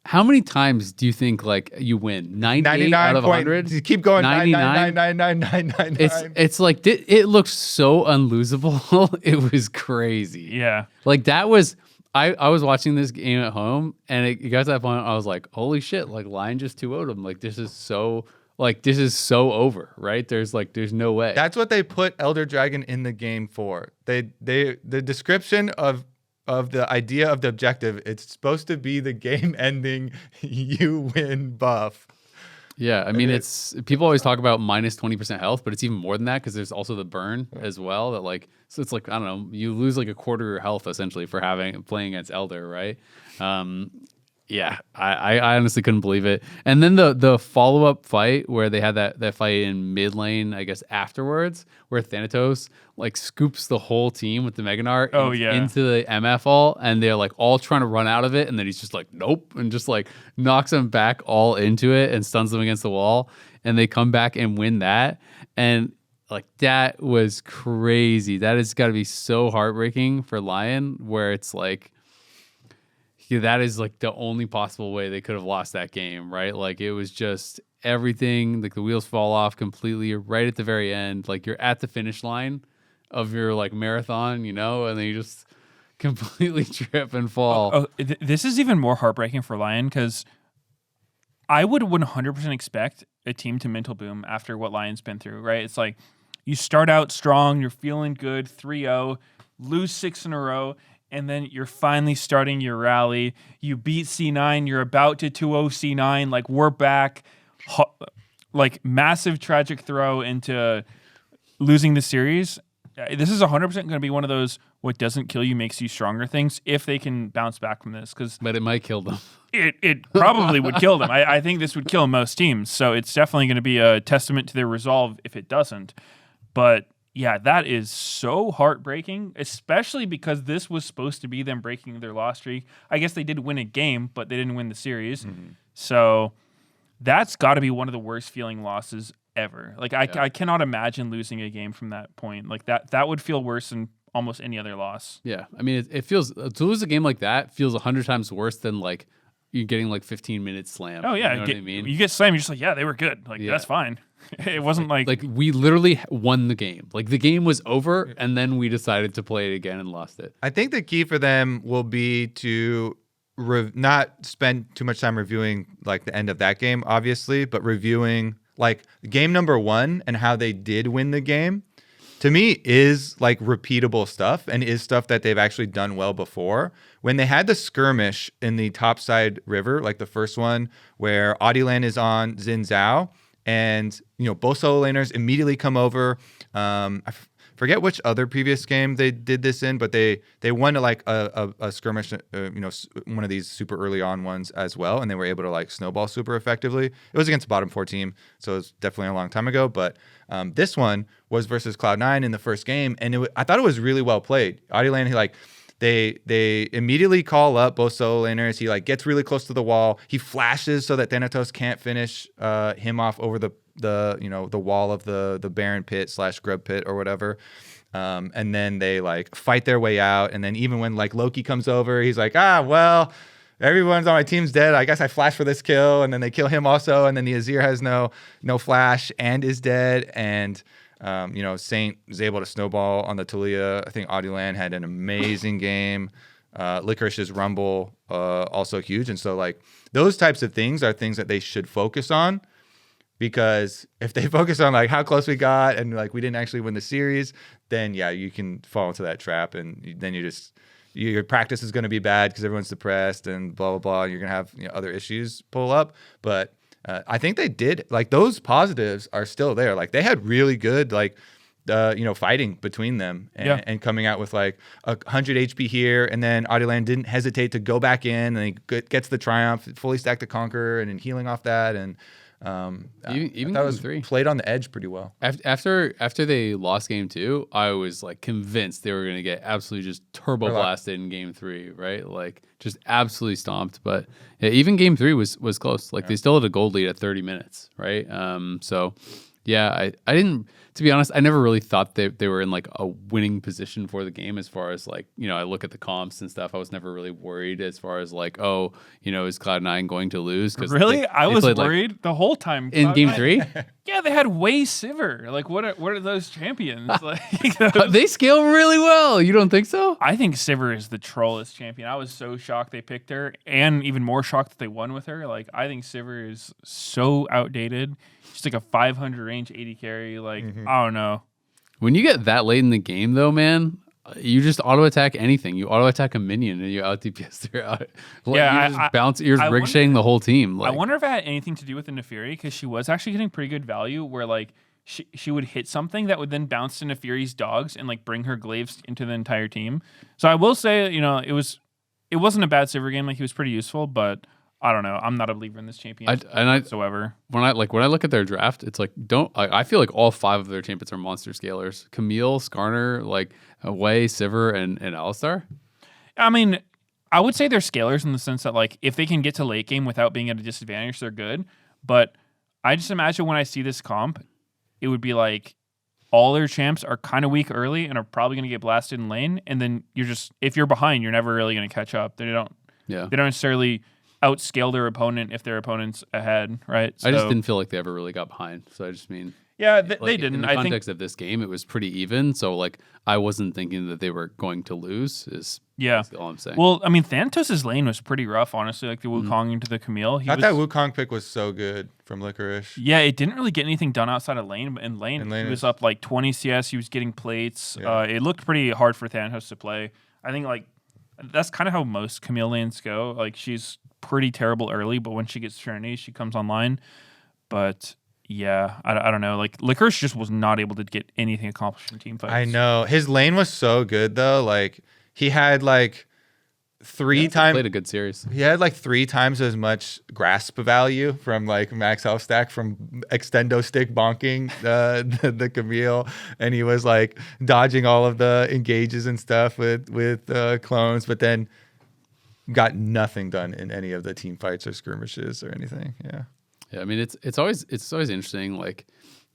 How many times do you think like you win? 98 out of 100? You keep going. 99. It's like it looks so unlosable. It was crazy. Yeah. Like that was I was watching this game at home, and it got to that point. I was like, holy shit! Like Lyon just 2-0'd him. Like this is so over, right? There's no way. That's what they put Elder Dragon in the game for. The description of the idea of the objective, it's supposed to be the game ending you win buff. Yeah, I mean, it's people always talk about minus 20% health, but it's even more than that because there's also the burn as well. That like, so it's like, I don't know, you lose like a quarter of your health essentially for playing against Elder, right? Yeah, I honestly couldn't believe it. And then the follow up fight where they had that fight in mid lane, I guess afterwards, where Thanatos like scoops the whole team with the Meganar into the MF all, and they're like all trying to run out of it, and then he's just like nope, and just like knocks them back all into it and stuns them against the wall, and they come back and win that. And like that was crazy. That has got to be so heartbreaking for Lyon, where it's like, that is like the only possible way they could have lost that game, right? Like it was just everything, like the wheels fall off completely right at the very end. Like you're at the finish line of your like marathon, and then you just completely trip and fall. This is even more heartbreaking for Lyon because I would 100% expect a team to mental boom after what Lyon's been through, right? It's like you start out strong, you're feeling good, 3-0, lose 6 in a row, and then you're finally starting your rally. You beat C9. You're about to 2-0 C9. Like, we're back. Like, massive tragic throw into losing the series, this is 100% going to be one of those what doesn't kill you makes you stronger things if they can bounce back from this. But it might kill them. It probably would kill them. I think this would kill most teams. So it's definitely going to be a testament to their resolve if it doesn't. But yeah, that is so heartbreaking, especially because this was supposed to be them breaking their loss streak. I guess they did win a game, but they didn't win the series. So that's got to be one of the worst feeling losses ever. Like I cannot imagine losing a game from that point. Like that would feel worse than almost any other loss. Yeah, I mean, it feels to lose a game like that feels 100 times worse than like you getting like 15 minutes slammed. Oh yeah, you know what I mean? You get slammed, you're just like, yeah, they were good. Like that's fine. It wasn't like we literally won the game. Like the game was over, and then we decided to play it again and lost it. I think the key for them will be to not spend too much time reviewing like the end of that game, obviously, but reviewing like game number 1 and how they did win the game. To me, is like repeatable stuff and is stuff that they've actually done well before. When they had the skirmish in the topside river, like the first one where Audieland is on Xin Zhao, and both solo laners immediately come over. I forget which other previous game they did this in, but they won like a skirmish, one of these super early on ones as well, and they were able to like snowball super effectively. It was against a bottom 4 team, so it's definitely a long time ago. But this one was versus Cloud9 in the first game, and I thought it was really well played. Audieland, he like. They immediately call up both solo laners. He like gets really close to the wall. He flashes so that Thanatos can't finish him off over the wall of the Baron pit / Grub pit or whatever. And then they like fight their way out. And then even when like Loki comes over, he's like, well, everyone's on my team's dead. I guess I flash for this kill. And then they kill him also. And then the Azir has no flash and is dead. And Saint was able to snowball on the Talia. I think Audieland had an amazing game. Licorice's Rumble, also huge. And so, like, those types of things are things that they should focus on, because if they focus on, like, how close we got and, like, we didn't actually win the series, then, yeah, you can fall into that trap. And then your practice is going to be bad because everyone's depressed and blah, blah, blah. You're going to have other issues pull up. But I think they did, like, those positives are still there. Like, they had really good, like, fighting between them and coming out with like 100 HP here. And then Audieland didn't hesitate to go back in, and he gets the triumph, fully stacked the Conqueror, and then healing off that. And even that was game 3 played on the edge pretty well. After they lost game 2, I was like convinced they were going to get absolutely just turbo blasted in game 3, right? Like just absolutely stomped. But yeah, even game 3 was close. Like they still had a gold lead at 30 minutes, right? So yeah, I didn't, to be honest, I never really thought they were in like a winning position for the game, as far as like, I look at the comps and stuff. I was never really worried as far as like, is Cloud9 going to lose? Really? I was worried the whole time. In game 3? Yeah, they had Wei Sivir. Like, what are those champions? Like, they scale really well. You don't think so? I think Sivir is the trollest champion. I was so shocked they picked her, and even more shocked that they won with her. Like, I think Sivir is so outdated. She's like a 500 range 80 carry. Like, I don't know. When you get that late in the game, though, man, you just auto attack anything. You auto attack a minion and you out DPS their out. You're just ricocheting the whole team. Like, I wonder if it had anything to do with the Neferi, because she was actually getting pretty good value where like she would hit something that would then bounce to Neferi's dogs and like bring her glaives into the entire team. So I will say, it wasn't a bad Sivir game. Like, he was pretty useful, but I don't know. I'm not a believer in this champion whatsoever. When I look at their draft, it's like I feel like all 5 of their champions are monster scalers: Camille, Skarner, like Wei, Sivir, and Alistar. I mean, I would say they're scalers in the sense that like if they can get to late game without being at a disadvantage, they're good. But I just imagine when I see this comp, it would be like all their champs are kind of weak early and are probably going to get blasted in lane, and then if you're behind, you're never really going to catch up. They don't necessarily outscale their opponent if their opponent's ahead, right? I just didn't feel like they ever really got behind. So I just mean, they didn't. In the context of this game, it was pretty even. So like, I wasn't thinking that they were going to lose. Is all I'm saying. Well, I mean, Thanatos' lane was pretty rough, honestly. Like the Wukong into the Camille. That Wukong pick was so good from Licorice. Yeah, it didn't really get anything done outside of lane, but in lane he was up like 20 CS. He was getting plates. Yeah. It looked pretty hard for Thanatos to play. I think like that's kind of how most Camille lanes go. Like, she's pretty terrible early, but when she gets Trinity, she comes online. But Yeah, I don't know. Like Licorice just was not able to get anything accomplished in team fights. I know his lane was so good though. Like he had like three times Played a good series. he had like 3 times as much grasp value from like max health stack from extendo stick bonking the Camille, and he was like dodging all of the engages and stuff with clones, but then got nothing done in any of the team fights or skirmishes or anything. Yeah. Yeah, I mean it's always interesting. Like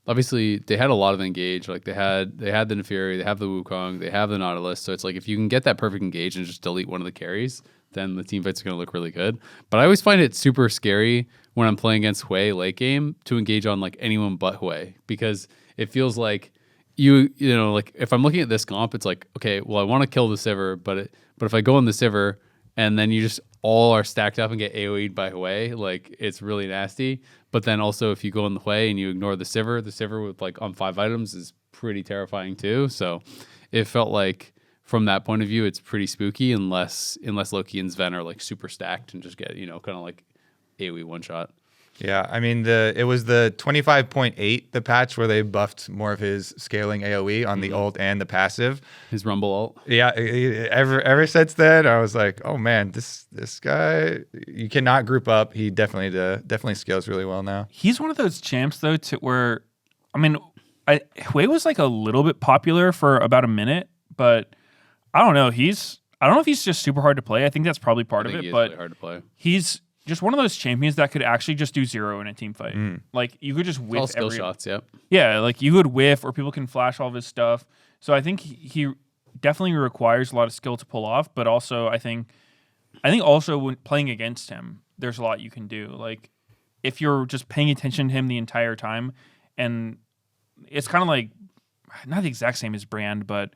obviously they had a lot of engage. Like they had the Neferi, they have the Wukong, they have the Nautilus. So it's like if you can get that perfect engage and just delete one of the carries, then the team fight's gonna look really good. But I always find it super scary when I'm playing against Hui late game to engage on like anyone but Hui, because it feels like you know, like if I'm looking at this comp, it's like, okay, well I want to kill the Sivir, but if I go in the Sivir and then you just all are stacked up and get AoE'd by Hui, like it's really nasty. But then also if you go in the Hui and you ignore the Sivir with like on 5 items is pretty terrifying too. So it felt like from that point of view, it's pretty spooky unless Loki and Sven are like super stacked and just get, you know, kind of like AoE one shot. Yeah, I mean it was the 25.8, the patch where they buffed more of his scaling AoE on the ult and the passive. His Rumble ult. Yeah, ever since then, I was like, oh man, this guy, you cannot group up. He definitely scales really well now. He's one of those champs though, to where, I mean, Hui was like a little bit popular for about a minute, but I don't know. I don't know if he's just super hard to play. I think that's probably part of it, but really hard to play. He's just one of those champions that could actually just do 0 in a team fight. Like you could just whiff All skill shots, yep. Yeah, like you could whiff, or people can flash all of his stuff. So I think he definitely requires a lot of skill to pull off, but also I think also when playing against him, there's a lot you can do. Like if you're just paying attention to him the entire time, and it's kind of like not the exact same as Brand, but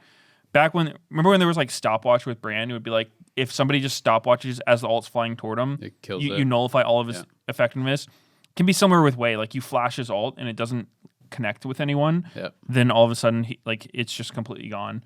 remember when there was like stopwatch with Brand, it would be like if somebody just stopwatches as the ult's flying toward him, it kills you nullify all of his effectiveness. It can be similar with Hui, like you flash his ult and it doesn't connect with anyone, then all of a sudden it's just completely gone.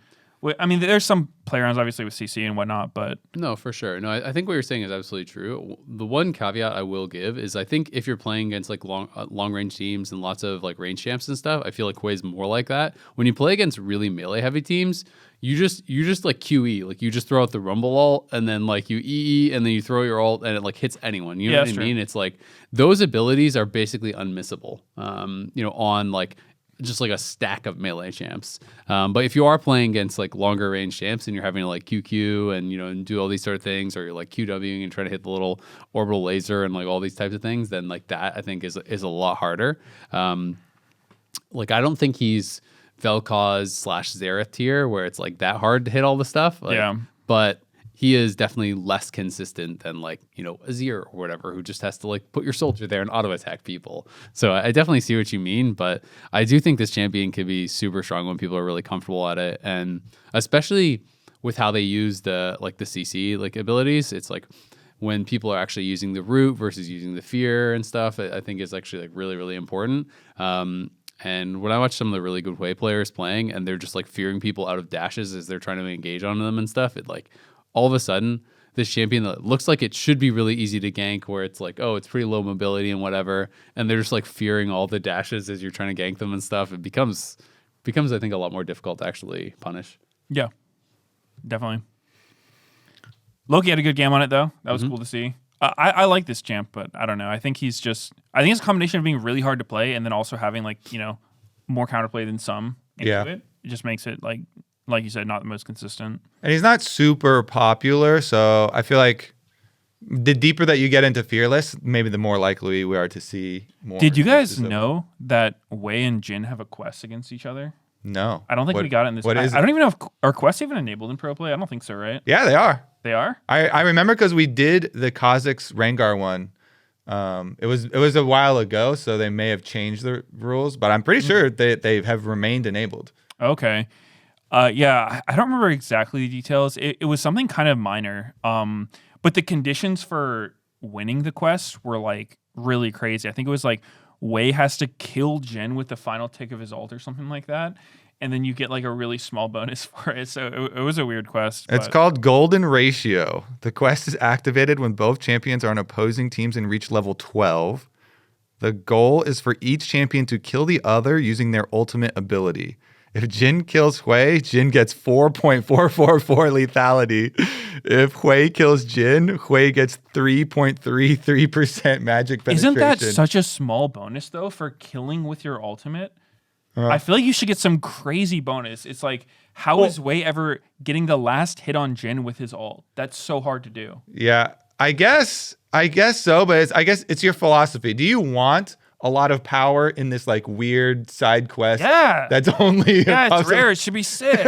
I mean, there's some play arounds obviously with CC and whatnot, but no, for sure. No, I think what you're saying is absolutely true. The one caveat I will give is I think if you're playing against like long range teams and lots of like range champs and stuff, I feel like Hui's more like that. When you play against really melee heavy teams, you just like QE, like you just throw out the Rumble ult and then like you EE and then you throw your ult and it like hits anyone. You know what I mean? It's like those abilities are basically unmissable. You know, on like just like a stack of melee champs. But if you are playing against like longer range champs and you're having to like QQ and, you know, and do all these sort of things, or you're like QWing and trying to hit the little orbital laser and like all these types of things, then like that I think is a lot harder. Like I don't think he's Vel'Koz / Xerath tier where it's like that hard to hit all the stuff. Like, but he is definitely less consistent than like, you know, Azir or whatever, who just has to like put your soldier there and auto attack people. So I definitely see what you mean, but I do think this champion could be super strong when people are really comfortable at it, and especially with how they use the CC like abilities. It's like when people are actually using the root versus using the fear and stuff, I think is actually like really, really important. And when I watch some of the really good Hui players playing and they're just like fearing people out of dashes as they're trying to engage on them and stuff, it like all of a sudden this champion that looks like it should be really easy to gank, where it's like, oh, it's pretty low mobility and whatever, and they're just like fearing all the dashes as you're trying to gank them and stuff, it becomes I think a lot more difficult to actually punish. Yeah, definitely. Loki had a good game on it though. That was cool to see. I like this champ, but I don't know. I think it's a combination of being really hard to play and then also having like, you know, more counterplay than some into it. It just makes it like you said, not the most consistent. And he's not super popular, so I feel like the deeper that you get into Fearless, maybe the more likely we are to see more. Did you guys know that Wei and Jin have a quest against each other? No. I don't think we got it in this. I don't even know if are quests even enabled in Pro Play. I don't think so, right? Yeah, they are. They are? I remember because we did the Kha'Zix Rengar one. It was a while ago, so they may have changed the rules, but I'm pretty sure they have remained enabled. Okay. Yeah, I don't remember exactly the details. It was something kind of minor. But the conditions for winning the quest were like really crazy. I think it was like Wei has to kill Jin with the final tick of his ult or something like that. And then you get like a really small bonus for it. So it was a weird quest. It's called Golden Ratio. The quest is activated when both champions are on opposing teams and reach level 12. The goal is for each champion to kill the other using their ultimate ability. If Jin kills Hui, Jin gets 4.444 lethality. If Hui kills Jin, Hui gets 3.33% magic penetration. Isn't that such a small bonus, though, for killing with your ultimate? I feel like you should get some crazy bonus. It's like, how is Wei ever getting the last hit on Jin with his ult? That's so hard to do. Yeah, I guess so, but I guess it's your philosophy. Do you want a lot of power in this like weird side quest? Yeah, that's only it's rare. It should be sick.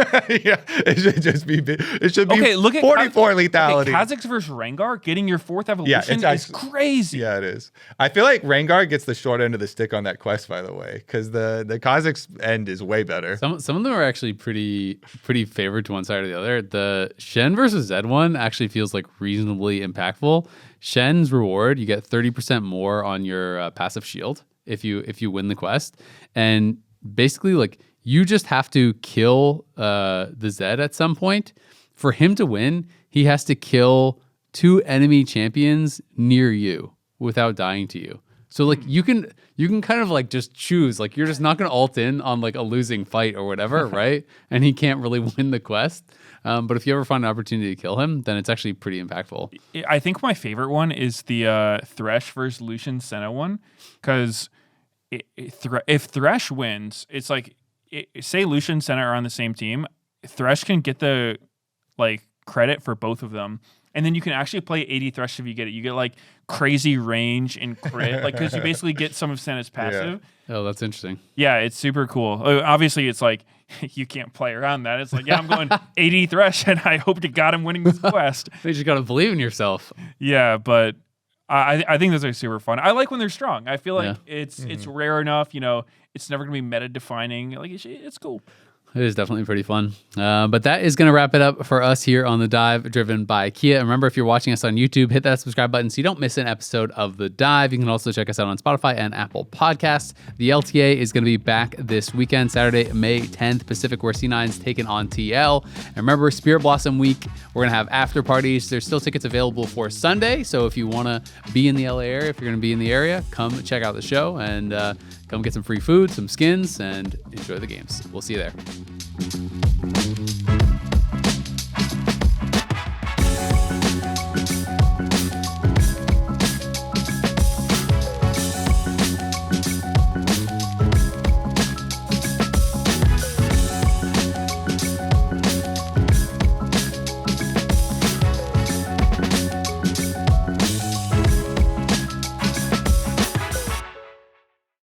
Yeah, it should just be. It should be. Okay, look at 44 lethality. Okay, Kha'Zix versus Rengar getting your 4th evolution is crazy. Yeah, it is. I feel like Rengar gets the short end of the stick on that quest, by the way, because the Kha'Zix end is way better. Some of them are actually pretty favored to one side or the other. The Shen versus Zed one actually feels like reasonably impactful. Shen's reward, you get 30% more on your passive shield if you win the quest, and basically like you just have to kill the Zed at some point. For him to win, he has to kill 2 enemy champions near you without dying to you. So like you can kind of like just choose, like you're just not gonna ult in on like a losing fight or whatever, right? And he can't really win the quest. But if you ever find an opportunity to kill him, then it's actually pretty impactful. I think my favorite one is the Thresh versus Lucian Senna one, because if Thresh wins, it's like say Lucian and Senna are on the same team, Thresh can get the like credit for both of them. And then you can actually play 80 Thresh if you get it. You get like crazy range and crit, like because you basically get some of Senna's passive. Yeah. Oh, that's interesting. Yeah, it's super cool. Obviously, it's like you can't play around that. It's like, yeah, I'm going 80 Thresh, and I hope to God I'm winning this quest. You just gotta believe in yourself. Yeah, but I think those are super fun. I like when they're strong. I feel like it's rare enough. You know, it's never gonna be meta defining. Like it's cool. It is definitely pretty fun. But that is going to wrap it up for us here on The Dive, driven by Kia. And remember, if you're watching us on YouTube, hit that subscribe button so you don't miss an episode of The Dive. You can also check us out on Spotify and Apple Podcasts. The LTA is going to be back this weekend, Saturday, May 10th, Pacific, where C9’s taking on TL. And remember, Spirit Blossom Week, we're going to have after parties. There's still tickets available for Sunday. So if you want to be in the LA area, if you're going to be in the area, come check out the show and come get some free food, some skins, and enjoy the games. We'll see you there.